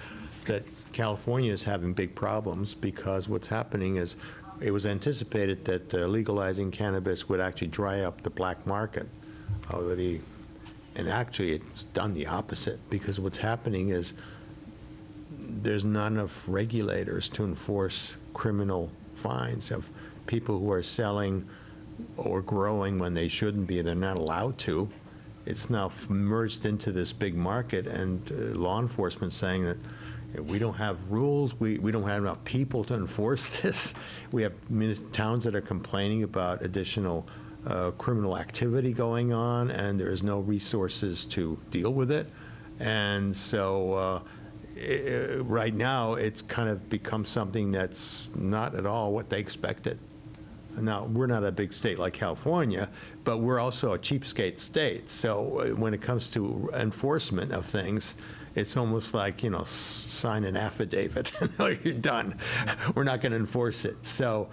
that California is having big problems because what's happening is it was anticipated that legalizing cannabis would actually dry up the black market. And actually, it's done the opposite, because what's happening is there's not enough regulators to enforce criminal fines of people who are selling or growing when they shouldn't be. They're not allowed to. It's now merged into this big market, and law enforcement saying that we don't have rules, we don't have enough people to enforce this. We have towns that are complaining about additional criminal activity going on, and there is no resources to deal with it. And so right now, it's kind of become something that's not at all what they expected. Now, we're not a big state like California, but we're also a cheapskate state. So when it comes to enforcement of things, it's almost like, sign an affidavit, you're done. We're not going to enforce it. So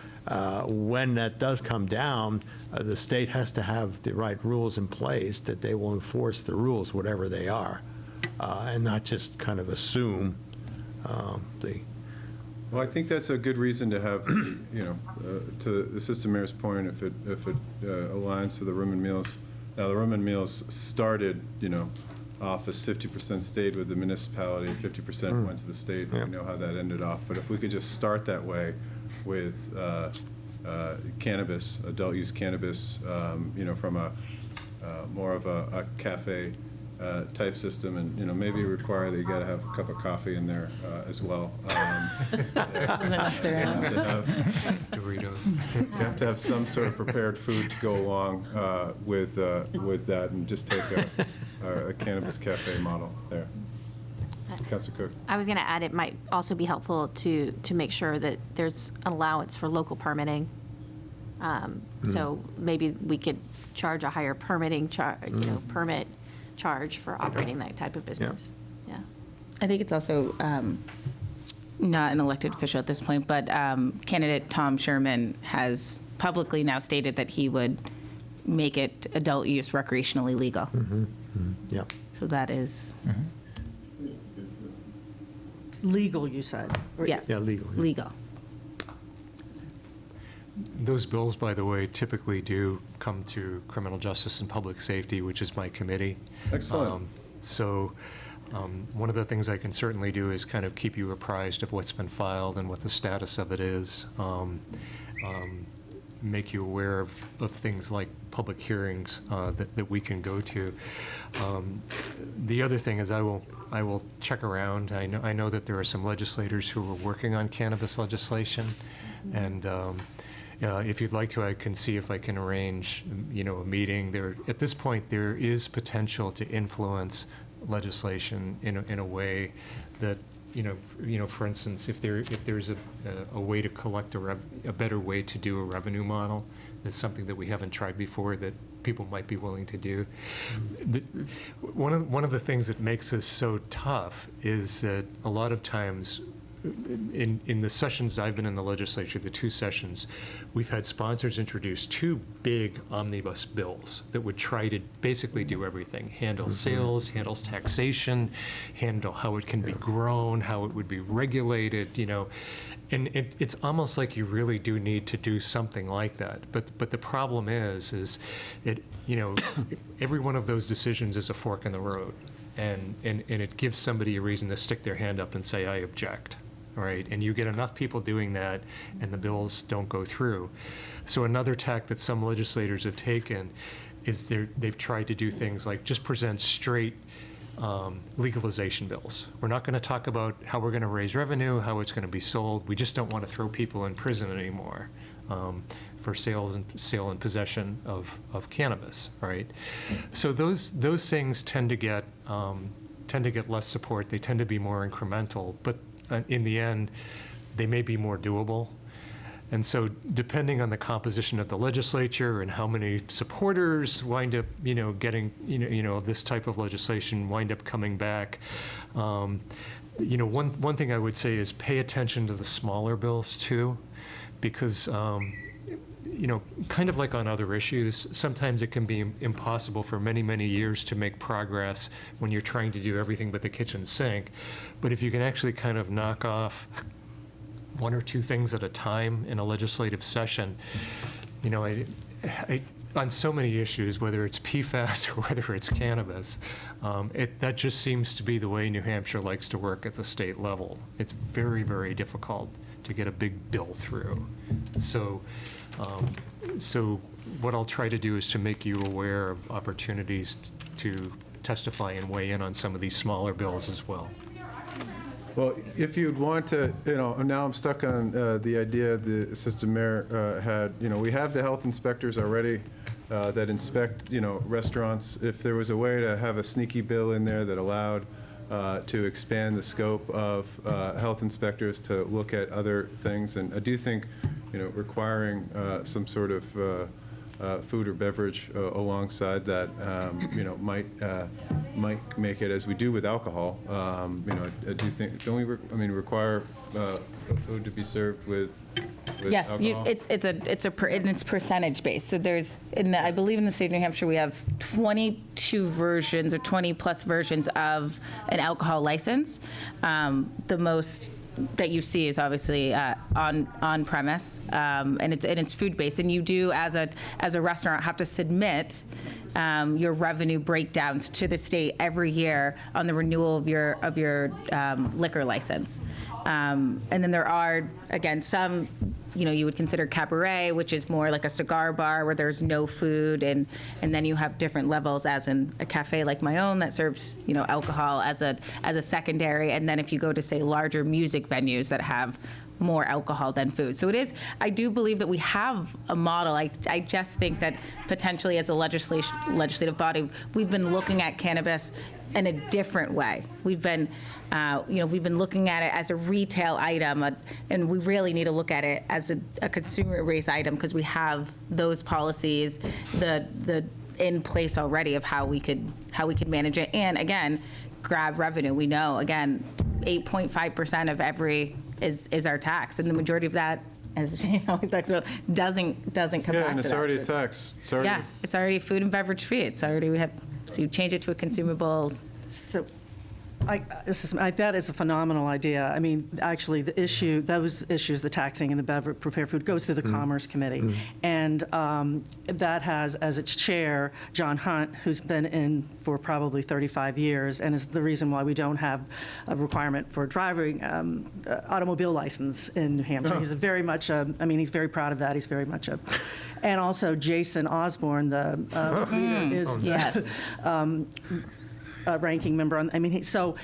when that does come down, the state has to have the right rules in place that they will enforce the rules, whatever they are, and not just kind of assume the. Well, I think that's a good reason to have, to the Assistant Mayor's point, if it aligns to the room and meals. Now, the room and meals started, off as 50% stayed with the municipality, 50% went to the state, and we know how that ended off. But if we could just start that way with cannabis, adult use cannabis, from a more of a cafe type system, and maybe require that you got to have a cup of coffee in there as well. Doritos. You have to have some sort of prepared food to go along with that, and just take a cannabis cafe model there. Councilor Cook. I was going to add, it might also be helpful to make sure that there's an allowance for local permitting. So maybe we could charge a higher permitting permit charge for operating that type of business. Yeah. I think it's also not an elected official at this point, but candidate Tom Sherman has publicly now stated that he would make it adult use recreationally legal. Yeah. So that is. Legal, you said? Or- Yes. Yeah, legal. yeah. Legal. Those bills, by the way, typically do come to Criminal Justice and Public Safety, which is my committee. Excellent. So one of the things I can certainly do is kind of keep you apprised of what's been filed and what the status of it is. Make you aware of things like public hearings that we can go to. The other thing is I will check around. I know that there are some legislators who are working on cannabis legislation, and if you'd like to, I can see if I can arrange, a meeting. At this point, there is potential to influence legislation in a way that, for instance, if there's a way to collect a better way to do a revenue model, that's something that we haven't tried before that people might be willing to do. One of the things that makes this so tough is that a lot of times in the sessions I've been in the legislature, the 2 sessions, we've had sponsors introduce 2 big omnibus bills that would try to basically do everything: handle sales, handles taxation, handle how it can be grown, how it would be regulated, And it's almost like you really do need to do something like that. But the problem is it, every one of those decisions is a fork in the road, and it gives somebody a reason to stick their hand up and say, I object. right? And you get enough people doing that, and the bills don't go through. So another tack that some legislators have taken is they've tried to do things like just present straight legalization bills. We're not going to talk about how we're going to raise revenue, how it's going to be sold. We just don't want to throw people in prison anymore for sale and possession of cannabis, right? So those things tend to get less support. They tend to be more incremental, but in the end, they may be more doable. And so depending on the composition of the legislature and how many supporters wind up, getting, this type of legislation wind up coming back, one thing I would say is pay attention to the smaller bills too, because, kind of like on other issues, sometimes it can be impossible for many, many years to make progress when you're trying to do everything but the kitchen sink. But if you can actually kind of knock off one or two things at a time in a legislative session, on so many issues, whether it's PFAS or whether it's cannabis, that just seems to be the way New Hampshire likes to work at the state level. It's very, very difficult to get a big bill through. So what I'll try to do is to make you aware of opportunities to testify and weigh in on some of these smaller bills as well. Well, if you'd want to, now I'm stuck on the idea the assistant mayor had. We have the health inspectors already that inspect, restaurants. If there was a way to have a sneaky bill in there that allowed to expand the scope of health inspectors to look at other things, and I do think, requiring some sort of food or beverage alongside that, might make it, as we do with alcohol. I do think, don't we require food to be served with Yes, alcohol? it's percentage based. So there's, I believe in the state of New Hampshire, we have 22 versions or 20 plus versions of an alcohol license. The most that you see is obviously on premise, and it's food based. And you do, as a restaurant, have to submit your revenue breakdowns to the state every year on the renewal of your liquor license. And then there are, again, some, you would consider cabaret, which is more like a cigar bar where there's no food, and then you have different levels, as in a cafe like my own that serves, alcohol as a secondary. And then if you go to, say, larger music venues that have more alcohol than food. So I do believe that we have a model. I just think that potentially as a legislative body, we've been looking at cannabis in a different way. We've been looking at it as a retail item, and we really need to look at it as a consumer-based item, because we have those policies, the in place already of how we could manage it. And again, grab revenue. We know, again, 8.5% of every is our tax, and the majority of that, as Jane always talks about, doesn't come back to Yeah, and it's that. already a tax. It's already, Yeah, it's already food and beverage fee. It's already, so you change it to a consumable. So that is a phenomenal idea. I mean, actually, those issues, the taxing and the prepared food, goes through the Commerce Committee. And that has, as its chair, John Hunt, who's been in for probably 35 years, and is the reason why we don't have a requirement for driving automobile license in New Hampshire. He's very much he's very proud of that. He's very much and also Jason Osborne, the leader, is Yes. ranking member on, so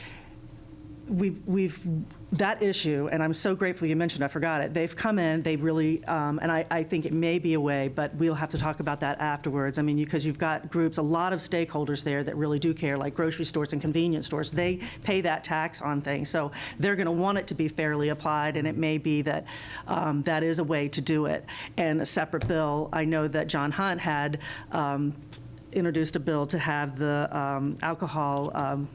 we've that issue, and I'm so grateful you mentioned, I forgot it. They've come in, they really, and I think it may be a way, but we'll have to talk about that afterwards. I mean, because you've got groups, a lot of stakeholders there that really do care, like grocery stores and convenience stores. They pay that tax on things, so they're going to want it to be fairly applied, and it may be that that is a way to do it. And a separate bill, I know that John Hunt had introduced a bill to have the alcohol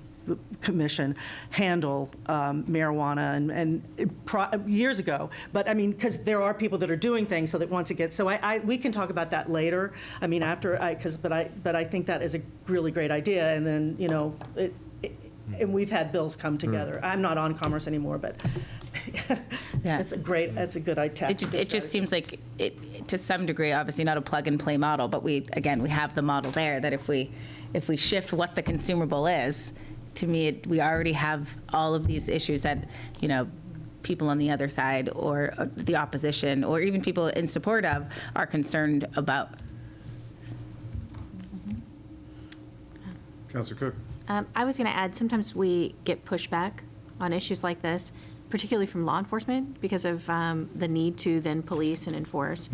commission handle marijuana and years ago. But I mean, because there are people that are doing things so that once it gets, so we can talk about that later. I mean, but I think that is a really great idea. And then, and we've had bills come together. I'm not on Commerce anymore, but Yeah. that's a good idea. It just seems like it, to some degree, obviously not a plug and play model, but we have the model there that if we shift what the consumable is, to me, we already have all of these issues that, people on the other side or the opposition or even people in support of are concerned about. Counselor Cook? I was going to add, sometimes we get pushback on issues like this, particularly from law enforcement, because of the need to then police and enforce.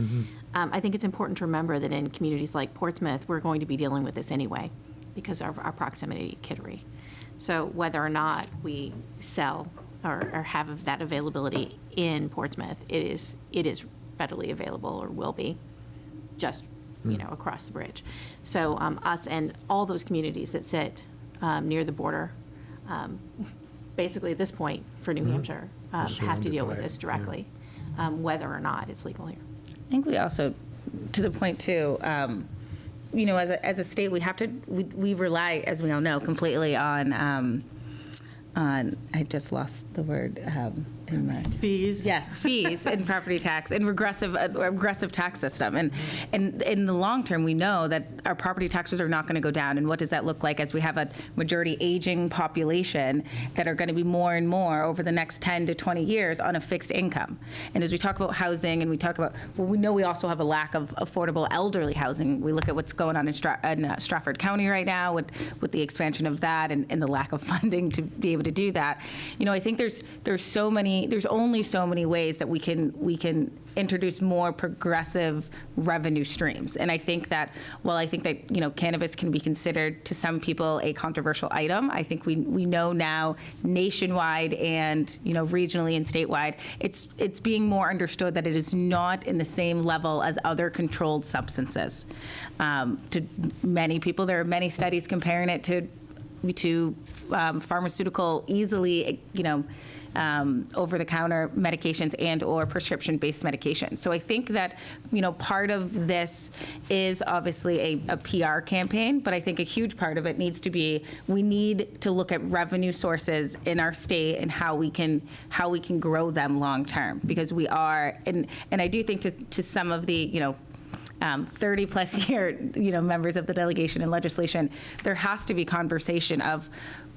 I think it's important to remember that in communities like Portsmouth, we're going to be dealing with this anyway because of our proximity to Kittery. So whether or not we sell or have that availability in Portsmouth, it is readily available or will be just, across the bridge. So us and all those communities that sit near the border, basically at this point for New Hampshire, have to surrounded deal by with it, this directly, whether or not it's legal here. I think we also, to the point too, as a state, we rely, as we all know, completely on, I just lost the word, in my. Fees? Yes, fees and property tax and regressive tax system. And in the long term, we know that our property taxes are not going to go down. And what does that look like as we have a majority aging population that are going to be more and more over the next 10 to 20 years on a fixed income? And as we talk about housing and we talk about, well, we know we also have a lack of affordable elderly housing. We look at what's going on in Stratford County right now with the expansion of that and the lack of funding to be able to do that. I think there's only so many ways that we can introduce more progressive revenue streams. And I think that cannabis can be considered to some people a controversial item. I think we know now nationwide and regionally and statewide, it's being more understood that it is not in the same level as other controlled substances. To many people, there are many studies comparing it to pharmaceutical, easily, over-the-counter medications and or prescription-based medications. So I think that, part of this is obviously a PR campaign, but I think a huge part of it needs to be, we need to look at revenue sources in our state and how we can grow them long-term, because we are, and I do think to some of the, 30-plus year, members of the delegation and legislation, there has to be conversation of,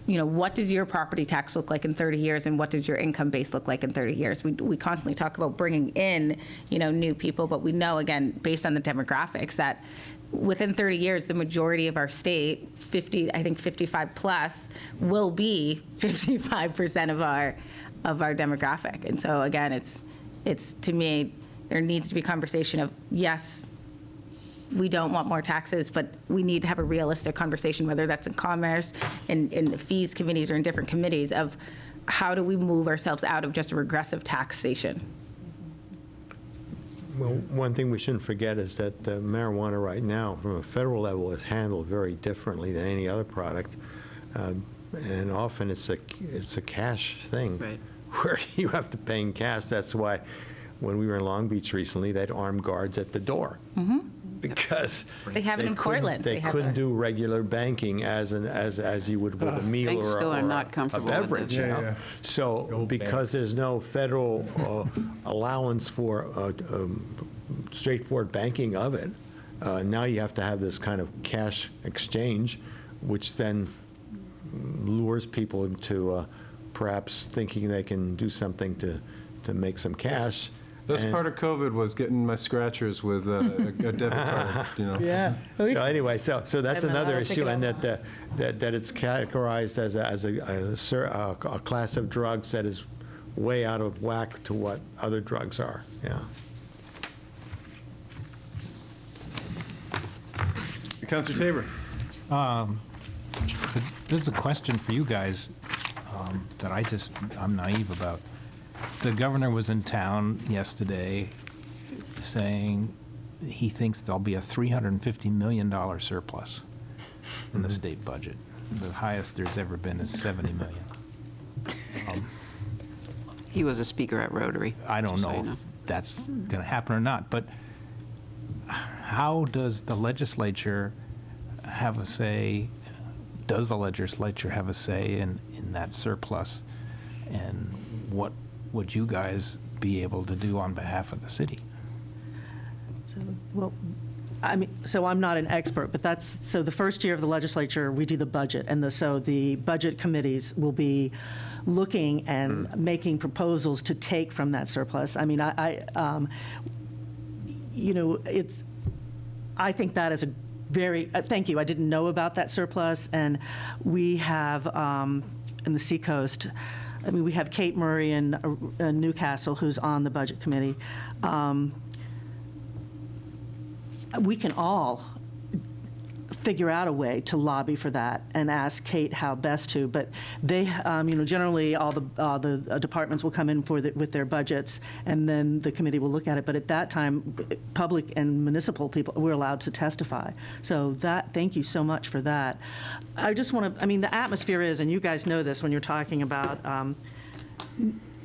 what does your property tax look like in 30 years and what does your income base look like in 30 years? We constantly talk about bringing in, new people, but we know, again, based on the demographics, that within 30 years, the majority of our state, 55 plus, will be 55% of our demographic. And so again, it's to me, there needs to be conversation of, yes, we don't want more taxes, but we need to have a realistic conversation, whether that's in commerce, in the fees committees, or in different committees, of how do we move ourselves out of just a regressive taxation. Well, one thing we shouldn't forget is that marijuana right now, from a federal level, is handled very differently than any other product. And often it's a cash thing. Right. Where you have to pay in cash. That's why when we were in Long Beach recently, they had armed guards at the door. Because They have it in Portland. They have couldn't a- do regular banking as you would with a meal Banks or still are a not comfortable with beverage. this. You Yeah, know? yeah. So Old because banks. there's no federal allowance for straightforward banking of it, now you have to have this kind of cash exchange, which then lures people into perhaps thinking they can do something to make some cash. Best And- part of COVID was getting my scratchers with a debit card, Yeah. So anyway, so that's I'm another allowed to pick issue, it and up. that it's categorized as a class of drugs that is way out of whack to what other drugs are, yeah. Counselor Tabor? This is a question for you guys that I'm naive about. The governor was in town yesterday saying he thinks there'll be a $350 million surplus in the state budget. The highest there's ever been is 70 million. He was a speaker at Rotary. I don't just so know you know. if that's going to happen or not, but how does the legislature have a say? Does the legislature have a say in that surplus? And what would you guys be able to do on behalf of the city? So, well, I mean, so I'm not an expert, but so the first year of the legislature, we do the budget, and so the budget committees will be looking and making proposals to take from that surplus. I mean, I think that is a very, thank you, I didn't know about that surplus, and we have, in the Seacoast, I mean, we have Kate Murray in Newcastle, who's on the budget committee. We can all figure out a way to lobby for that and ask Kate how best to, but they, generally all the departments will come in with their budgets, and then the committee will look at it, but at that time, public and municipal people were allowed to testify. So thank you so much for that. I just want to, I mean, the atmosphere is, and you guys know this when you're talking about,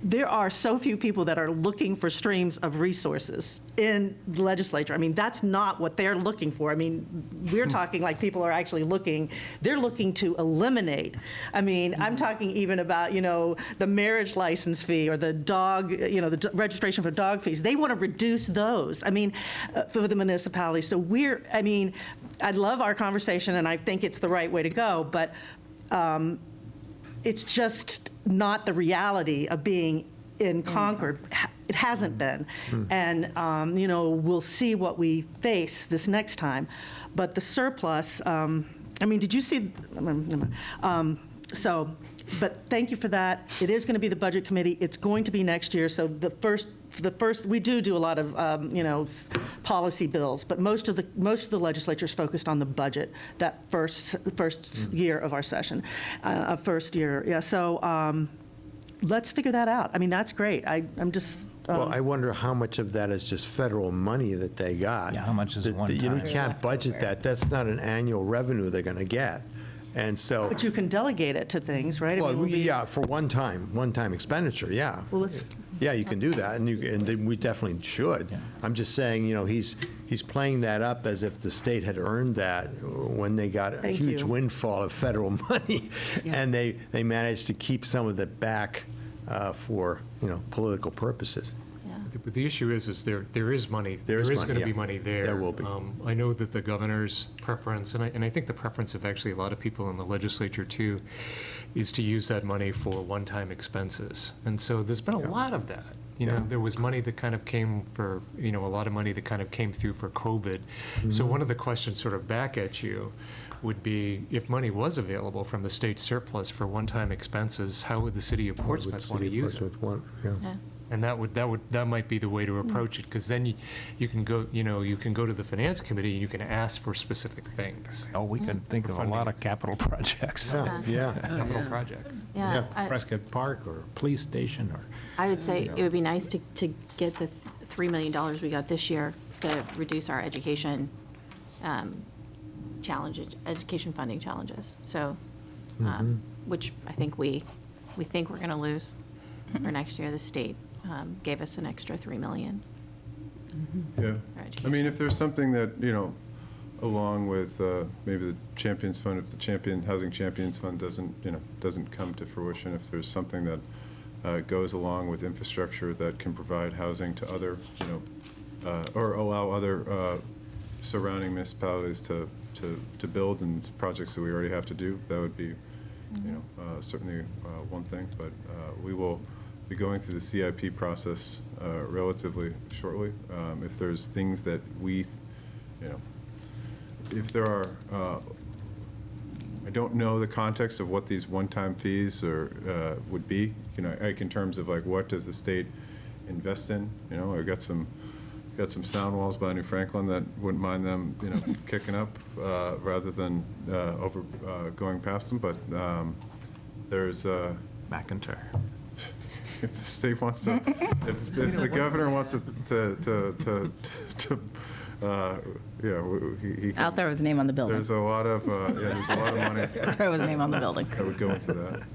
there are so few people that are looking for streams of resources in the legislature. I mean, that's not what they're looking for. I mean, we're talking like people are actually looking, they're looking to eliminate. I mean, I'm talking even about, the marriage license fee or the dog, the registration for dog fees. They want to reduce those, I mean, for the municipalities. So I love our conversation, and I think it's the right way to go, but it's just not the reality of being in Concord. It hasn't been. And, we'll see what we face this next time. But the surplus, did you see? But thank you for that. It is going to be the Budget Committee. It's going to be next year. So the first, we do a lot of, policy bills, but most of the legislature is focused on the budget, that first year of our session, first year. Yeah, so let's figure that out. I mean, that's great. I'm just. Well, I wonder how much of that is just federal money that they got. Yeah, how much is one You time? can't budget that. That's not an annual revenue they're going to get. And so. But you can delegate it to things, right? Well, yeah, for one-time expenditure, yeah. Well, let's. Yeah, you can do that, and we definitely should. Yeah. I'm just saying, he's playing that up as if the state had earned that when they got a Thank huge you. windfall of federal money, Yeah. and they managed to keep some of it back for, political purposes. But the issue is there is money. There is money, going to yeah. be money there. There will be. I know that the governor's preference, and I think the preference of actually a lot of people in the legislature too, is to use that money for one-time expenses. And so there's been a lot of that. There was money that kind of came for, a lot of money that kind of came through for COVID. So one of the questions sort of back at you would be, if money was available from the state surplus for one-time expenses, how would the city of Portsmouth want to use it? Yeah. And that might be the way to approach it, because then you can go, you can go to the finance committee and you can ask for specific things. Oh, we could think of a lot of capital projects. Yeah. Capital projects. Yeah. Prescott Park or police station or. I would say it would be nice to get the $3 million we got this year to reduce our education challenges, education funding challenges. So, which I think we think we're going to lose for next year. The state gave us an extra $3 million. Yeah. I mean, if there's something that, along with maybe the Champions Fund, if the Housing Champions Fund doesn't come to fruition, if there's something that goes along with infrastructure that can provide housing to other, or allow other surrounding municipalities to build, and it's projects that we already have to do, that would be, certainly one thing. But we will be going through the CIP process relatively shortly. If there's things that we, if there are, I don't know the context of what these one-time fees would be, like in terms of like what does the state invest in? I've got some sound walls by New Franklin that wouldn't mind them, kicking up rather than going past them. But there's McIntyre. if the state wants to, if the governor wants to he I'll throw his name on the building. there's a lot of money Throw his name on the building. that would go into that.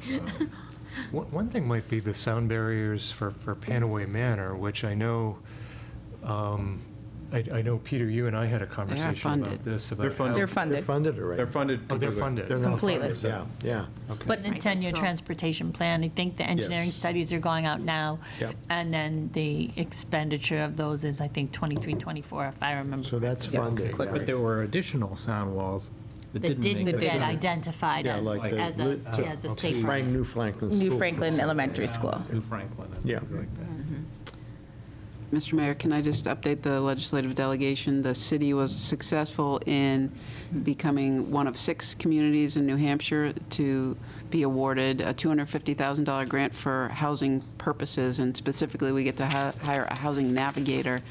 One thing might be the sound barriers for Panaway Manor, which I know I know, Peter, you and I had a conversation funded. about this. They're about funded. how- They're funded. They're funded already. They're funded. Oh, they're completely. funded. They're now Completely. funded, Yeah, yeah. But in Right, 10-year that's all. transportation plan, I think the engineering Yes. studies are going out now. Yep. And then the expenditure of those is, I think, 23, 24, if I remember. So that's funded. yeah. But there were additional sound walls that That didn't make didn't the get cut. identified Yeah, as, like the- as a state Frank, project. New Franklin New School, for Franklin example. Elementary School. New Franklin and Yeah. things like that. Mr. Mayor, can I just update the legislative delegation? The city was successful in becoming one of 6 communities in New Hampshire to be awarded a $250,000 grant for housing purposes, and specifically, we get to hire a housing navigator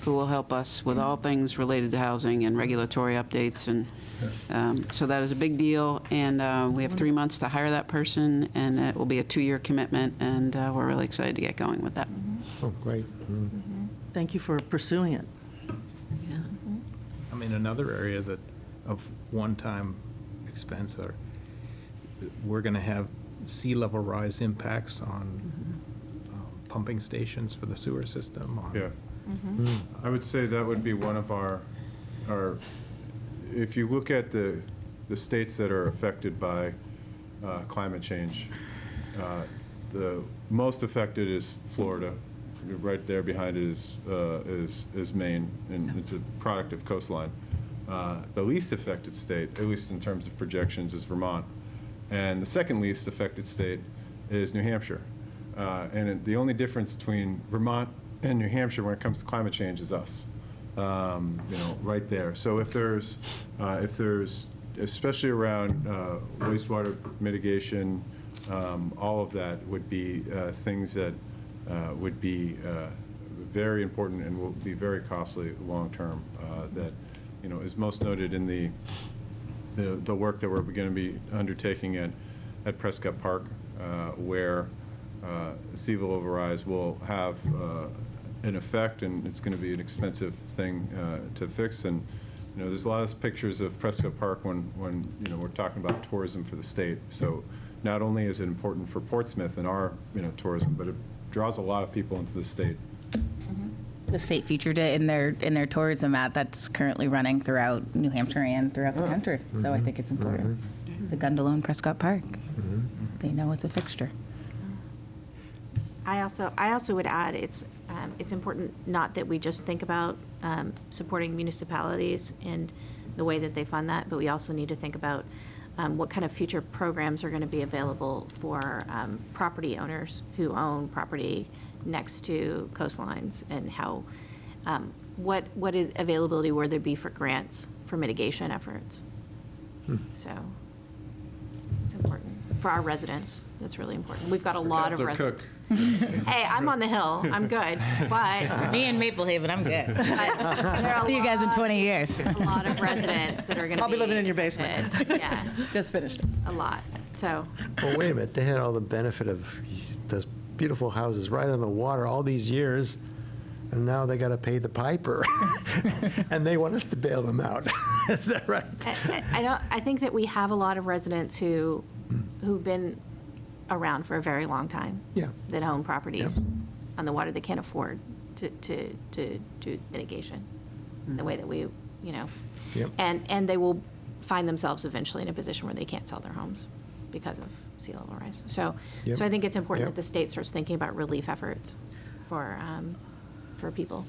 who will help us with all things related to housing and regulatory updates, and so that is a big deal, and we have 3 months to hire that person, and it will be a 2-year commitment, and we're really excited to get going with that. Oh, great. Thank you for pursuing it. I mean, another area that, of one-time expense, are, we're going to have sea level rise impacts on pumping stations for the sewer system. on- Yeah. I would say that would be one of our, if you look at the states that are affected by climate change, the most affected is Florida. Right there behind it is Maine, and it's a product of coastline. The least affected state, at least in terms of projections, is Vermont. And the second least affected state is New Hampshire. The only difference between Vermont and New Hampshire when it comes to climate change is us, right there. So if there's, especially around wastewater mitigation, all of that would be things that would be very important and will be very costly long-term, that, is most noted in the work that we're going to be undertaking at Prescott Park, where sea level rise will have an effect, and it's going to be an expensive thing to fix. And there's a lot of pictures of Prescott Park when we're talking about tourism for the state. So not only is it important for Portsmouth and our tourism, but it draws a lot of people into the state. The state featured it in their tourism ad that's currently running throughout New Hampshire and throughout the country. So I think it's important. The gondola in Prescott Park. They know it's a fixture. I also would add, it's important not that we just think about supporting municipalities and the way that they fund that, but we also need to think about what kind of future programs are going to be available for property owners who own property next to coastlines, and how, what is availability will there be for grants for mitigation efforts? So it's important for our residents. That's really important. We've got a lot of Are residents. cooked. Hey, I'm on the Hill. I'm good, but Me and Maple Haven, I'm good. there are See you guys in 20 years. a lot of residents that are going to be. I'll be living in your basement. affected. Yeah, Just finished. a lot. So, Well, wait a minute, they had all the benefit of those beautiful houses right on the water all these years, and now they got to pay the piper, and they want us to bail them out. Is that right? I think that we have a lot of residents who've been around for a very long time. Yeah. That own properties on the water they can't afford to do mitigation the way that we, Yep. and they will find themselves eventually in a position where they can't sell their homes because of sea level rise. So Yep. I think it's important Yep. that the state starts thinking about relief efforts for people.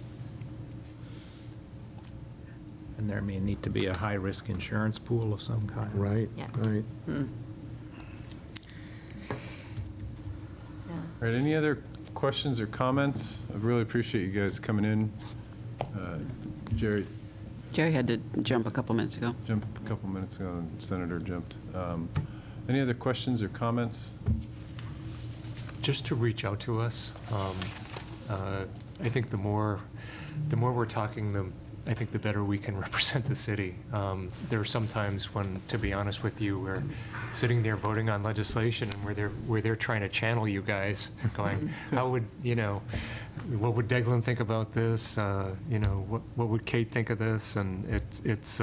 And there may need to be a high-risk insurance pool of some kind. Right, Yeah. right. Yeah. All right, any other questions or comments? I really appreciate you guys coming in. Jerry Jerry had to jump a couple minutes ago. jumped a couple minutes ago, and Senator jumped. Any other questions or comments? Just to reach out to us. I think the more we're talking, I think the better we can represent the city. There are some times when, to be honest with you, we're sitting there voting on legislation, and we're there trying to channel you guys, going, how would, what would Declan think about this? What would Kate think of this? And it's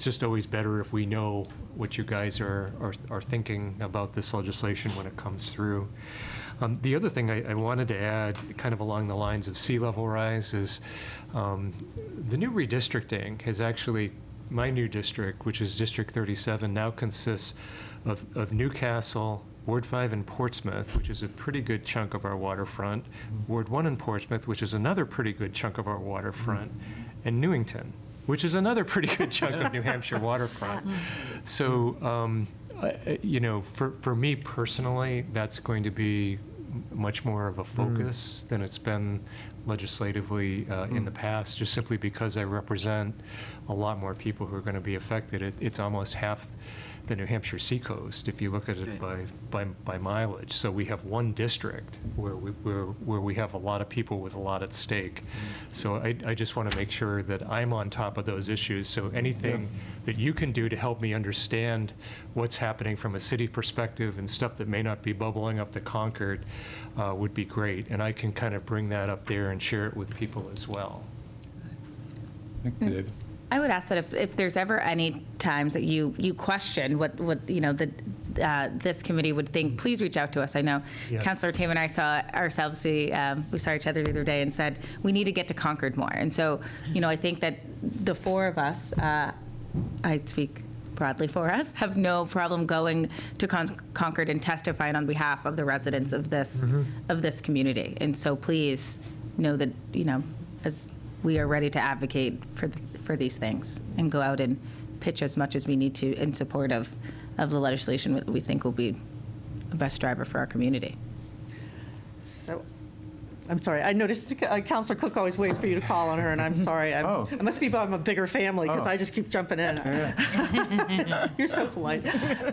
just always better if we know what you guys are thinking about this legislation when it comes through. The other thing I wanted to add, kind of along the lines of sea level rise, is the new redistricting has actually, my new district, which is District 37, now consists of Newcastle, Ward 5 in Portsmouth, which is a pretty good chunk of our waterfront, Ward 1 in Portsmouth, which is another pretty good chunk of our waterfront, and Newington, which is another pretty good chunk of New Hampshire waterfront. So, you know, for me personally, that's going to be much more of a focus than it's been legislatively in the past, just simply because I represent a lot more people who are going to be affected. It's almost half the New Hampshire seacoast, if you look at it by mileage. So we have one district where we have a lot of people with a lot at stake. So I just want to make sure that I'm on top of those issues. So anything that you can do to help me understand what's happening from a city perspective and stuff that may not be bubbling up to Concord would be great. And I can kind of bring that up there and share it with people as well. Thank you, David. I would ask that if there's ever any times that you question what you know, this committee would think, please reach out to us. I know Yes. Councilor Tatum and I saw ourselves, we saw each other the other day and said, we need to get to Concord more. And so, you know, I think that the four of us, I speak broadly for us, have no problem going to Concord and testifying on behalf of the residents of this community. And so please know that, you know, as we are ready to advocate for these things and go out and pitch as much as we need to in support of the legislation that we think will be the best driver for our community. So, I'm sorry, I noticed Counselor Cook always waits for you to call on her, and I'm sorry. It must be I'm a bigger family, because I just keep jumping in. You're so polite.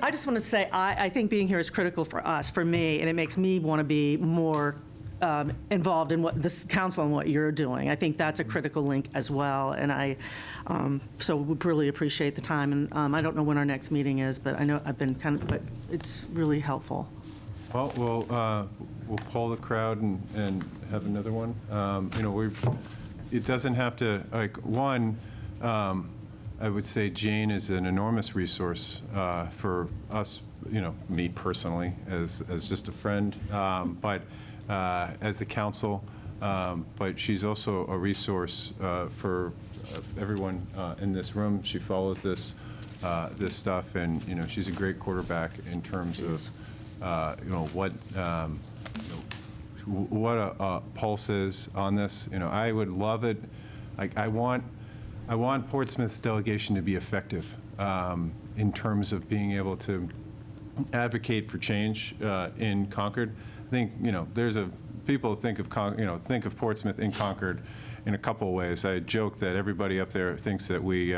I just want to say, I think being here is critical for us, for me, and it makes me want to be more involved in what this council and what you're doing. I think that's a critical link as well, and I so would really appreciate the time. And I don't know when our next meeting is, but I know I've been but it's really helpful. Well, we'll poll the crowd and have another one. You know, it doesn't have to, like, one, I would say Jane is an enormous resource for us, you know, me personally, as just a friend, but as the council, but she's also a resource for everyone in this room. She follows this stuff, and, you know, she's a great quarterback in terms of, you know, what a pulse is on this. You know, I would love it. Like, I want Portsmouth's delegation to be effective in terms of being able to advocate for change in Concord. I think, you know, people think of Portsmouth in Concord in a couple of ways. I joke that everybody up there thinks that we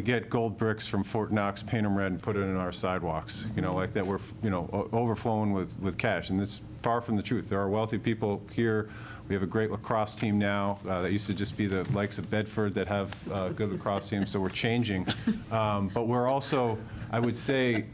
get gold bricks from Fort Knox, paint them red, and put it in our sidewalks. You know, like that we're, you know, overflowing with cash, and it's far from the truth. There are wealthy people here. We have a great lacrosse team now that used to just be the likes of Bedford that have good lacrosse teams. So we're changing, but we're also, I would say,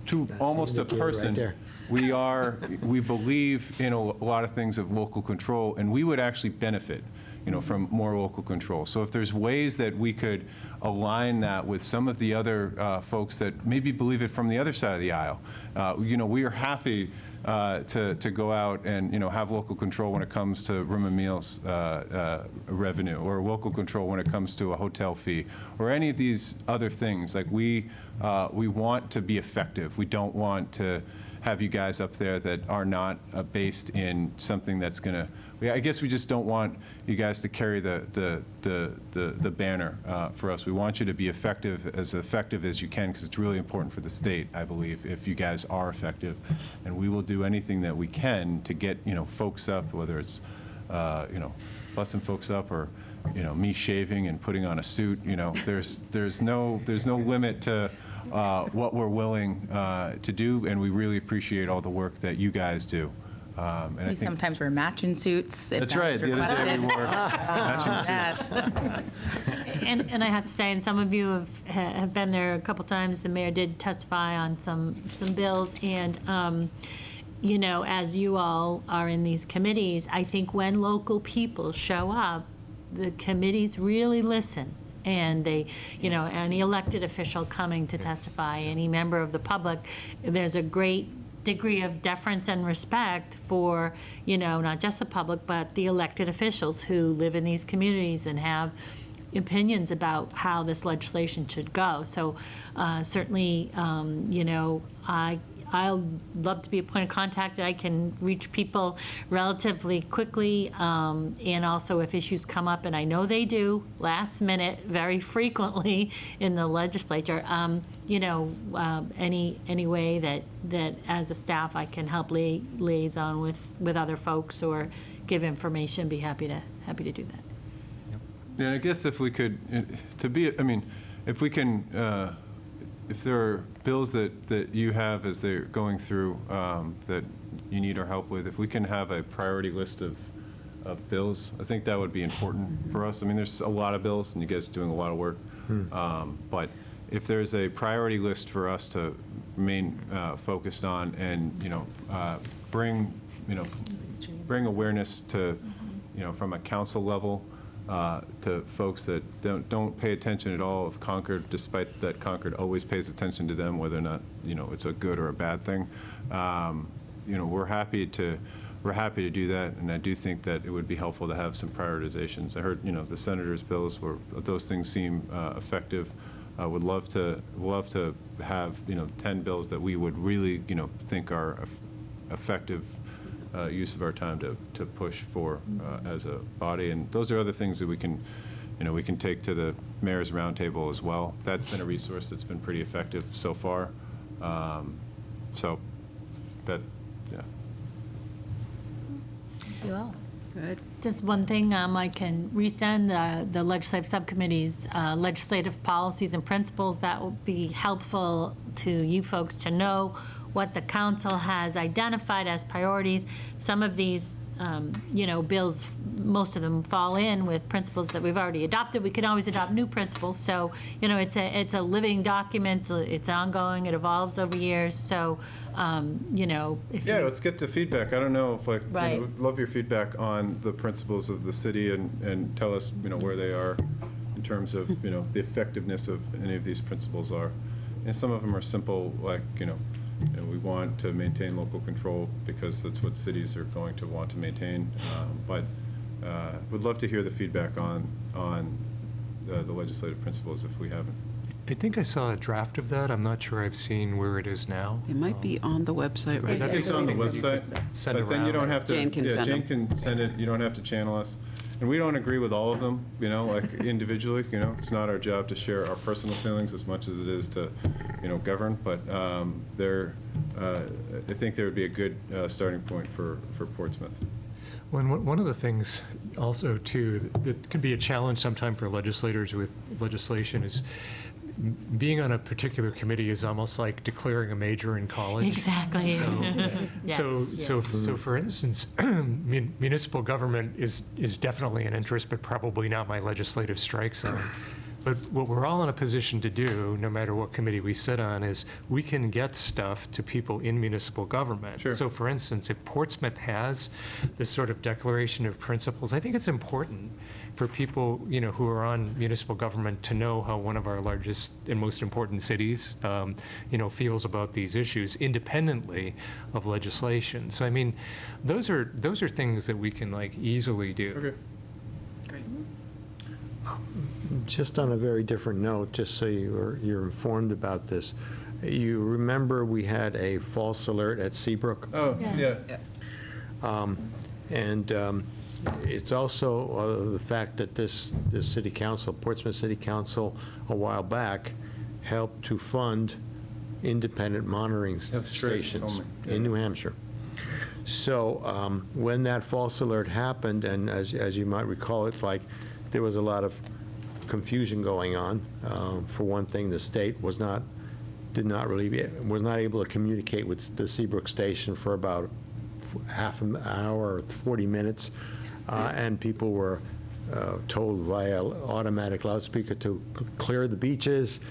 to almost a person. We believe in a lot of things of local control, and we would actually benefit, you know, from more local control. So if there's ways that we could align that with some of the other folks that maybe believe it from the other side of the aisle, you know, we are happy to go out and, you know, have local control when it comes to room and meals revenue, or local control when it comes to a hotel fee, or any of these other things. Like, we want to be effective. We don't want to have you guys up there that are not based in something that's going to, I guess we just don't want you guys to carry the banner for us. We want you to be effective as you can, because it's really important for the state, I believe, if you guys are effective. And we will do anything that we can to get, you know, folks up, whether it's, you know, busting folks up, or, you know, me shaving and putting on a suit. You know, there's no limit to what we're willing to do, and we really appreciate all the work that you guys do. And I think Sometimes wear matching suits. If that's right. is The other day we requested. wore matching suits. And I have to say, and some of you have been there a couple times, the mayor did testify on some bills, and, you know, as you all are in these committees, I think when local people show up, the committees really listen. And they, you know, any elected official coming to testify, any member of the public, there's a great degree of deference and respect for, not just the public, but the elected officials who live in these communities and have opinions about how this legislation should go. So certainly, I'll love to be a point of contact. I can reach people relatively quickly, and also if issues come up, and I know they do, last minute, very frequently in the legislature, any way that as a staff I can help liaison with other folks or give information, be happy to do that. Yeah, I guess if we could, if we can, if there are bills that you have as they're going through that you need our help with, if we can have a priority list of bills, I think that would be important for us. I mean, there's a lot of bills, and you guys are doing a lot of work. But if there's a priority list for us to remain focused on and, bring awareness to, from a council level, to folks that don't pay attention at all of Concord, despite that Concord always pays attention to them, whether or not it's a good or a bad thing. We're happy to do that, and I do think that it would be helpful to have some prioritizations. I heard the senator's bills where those things seem effective. I would love to have 10 bills that we would really think are effective use of our time to push for as a body. And those are other things that we can take to the mayor's roundtable as well. That's been a resource that's been pretty effective so far. So that, yeah. Thank you all. Good. Just one thing, I can resend the legislative subcommittee's legislative policies and principles. That will be helpful to you folks to know what the council has identified as priorities. Some of these, bills, most of them fall in with principles that we've already adopted. We can always adopt new principles. So, it's a living document. It's ongoing. It evolves over years. So, if Yeah, you, let's get to feedback. I don't know if Right. would love your feedback on the principles of the city and tell us, where they are in terms of, the effectiveness of any of these principles are. And some of them are simple, like, we want to maintain local control because that's what cities are going to want to maintain. But would love to hear the feedback on the legislative principles if we haven't. I think I saw a draft of that. I'm not sure I've seen where it is now. It might be on the website right I now. think it's on the website, Send but then you don't around. have to. Jane can send Jane them. can send it, you don't have to channel us. And we don't agree with all of them, like individually, it's not our job to share our personal feelings as much as it is to, govern, but I think there would be a good starting point for Portsmouth. One of the things also, too, that could be a challenge sometime for legislators with legislation is being on a particular committee is almost like declaring a major in college. exactly. So for instance, municipal government is definitely an interest, but probably not my legislative strike zone. But what we're all in a position to do, no matter what committee we sit on, is we can get stuff to people in municipal government. Sure. So for instance, if Portsmouth has this sort of declaration of principles, I think it's important for people, who are on municipal government to know how one of our largest and most important cities, feels about these issues independently of legislation. So I mean, those are things that we can easily do. Okay. Just on a very different note, just so you're informed about this, you remember we had a false alert at Seabrook? Oh, Yes. yeah. And it's also the fact that this city council, Portsmouth City Council, a while back, helped to fund independent monitoring That's right, you stations told me. Yeah. in New Hampshire. So when that false alert happened, and as you might recall, it's like there was a lot of confusion going on. For one thing, the state was not able to communicate with the Seabrook station for about half an hour or 40 minutes, and people were told via automatic loudspeaker to clear the beaches,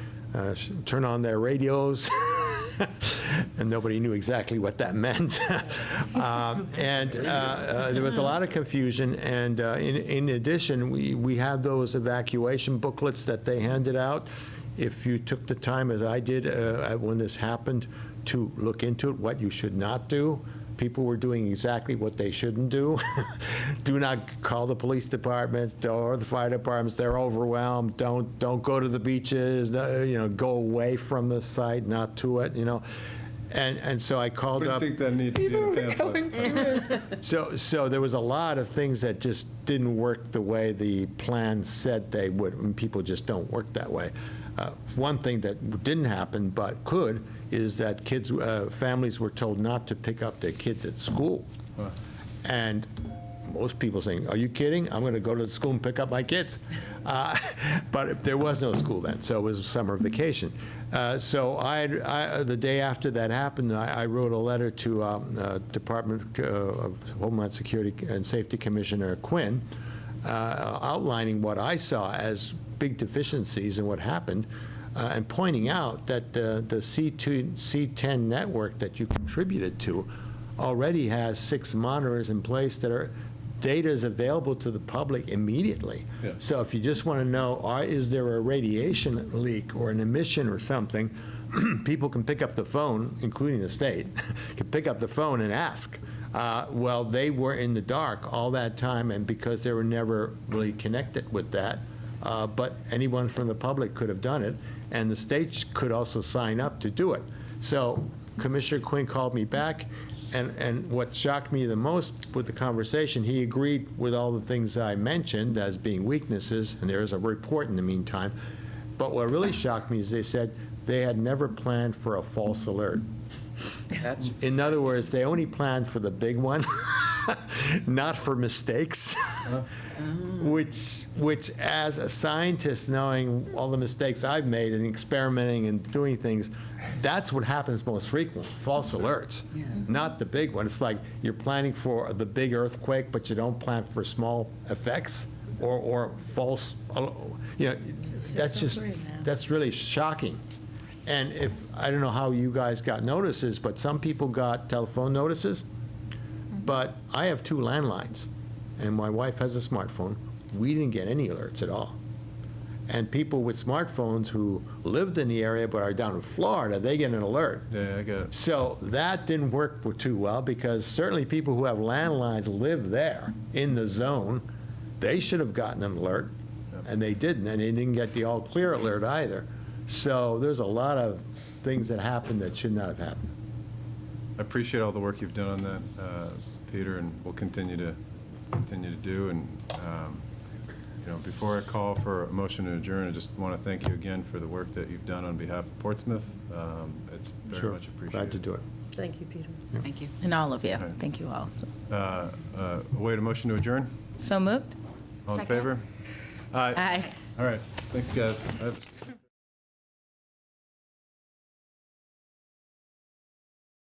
turn on their radios, and nobody knew exactly what that meant. And there was a lot of confusion, and in addition, we have those evacuation booklets that they handed out. If you took the time, as I did when this happened, to look into it, what you should not do. People were doing exactly what they shouldn't do. Do not call the police departments or the fire departments. They're overwhelmed. Don't go to the beaches. Go away from the site, not to it. And so I called I up. think that needs to be in a pamphlet. So there was a lot of things that just didn't work the way the plan said they would, and people just don't work that way. One thing that didn't happen but could is that families were told not to pick up their kids at school. And most people saying, "Are you kidding? I'm going to go to the school and pick up my kids." But there was no school then, so it was summer vacation. So the day after that happened, I wrote a letter to Department of Homeland Security and Safety Commissioner Quinn, outlining what I saw as big deficiencies in what happened, and pointing out that the C10 network that you contributed to already has 6 monitors in place that are data is available to the public immediately. Yeah. So if you just want to know, is there a radiation leak or an emission or something, people can pick up the phone, including the state, can pick up the phone and ask. Well, they were in the dark all that time, and because they were never really connected with that, but anyone from the public could have done it, and the state could also sign up to do it. So Commissioner Quinn called me back, and what shocked me the most with the conversation, he agreed with all the things I mentioned as being weaknesses, and there is a report in the meantime. But what really shocked me is they said they had never planned for a false alert. In other words, they only planned for the big one, not for mistakes. Which as a scientist, knowing all the mistakes I've made in experimenting and doing things, that's what happens most frequently, false alerts, not the big one. It's like you're planning for the big earthquake, but you don't plan for small effects or false, that's really shocking. And I don't know how you guys got notices, but some people got telephone notices, but I have 2 landlines, and my wife has a smartphone. We didn't get any alerts at all. And people with smartphones who lived in the area but are down in Florida, they get an alert. Yeah, I get it. So that didn't work too well, because certainly people who have landlines live there in the zone. They should have gotten an alert, and they didn't, and they didn't get the all-clear alert either. So there's a lot of things that happened that should not have happened. I appreciate all the work you've done on that, Peter, and we'll continue to do. And before I call for a motion to adjourn, I just want to thank you again for the work that you've done on behalf of Portsmouth. It's very much appreciated. Glad to do it. Thank you, Peter. Thank you. And all of you. Thank you all. Wait, a motion to adjourn? So moved? All in Second. favor? Aye. All right, thanks, guys.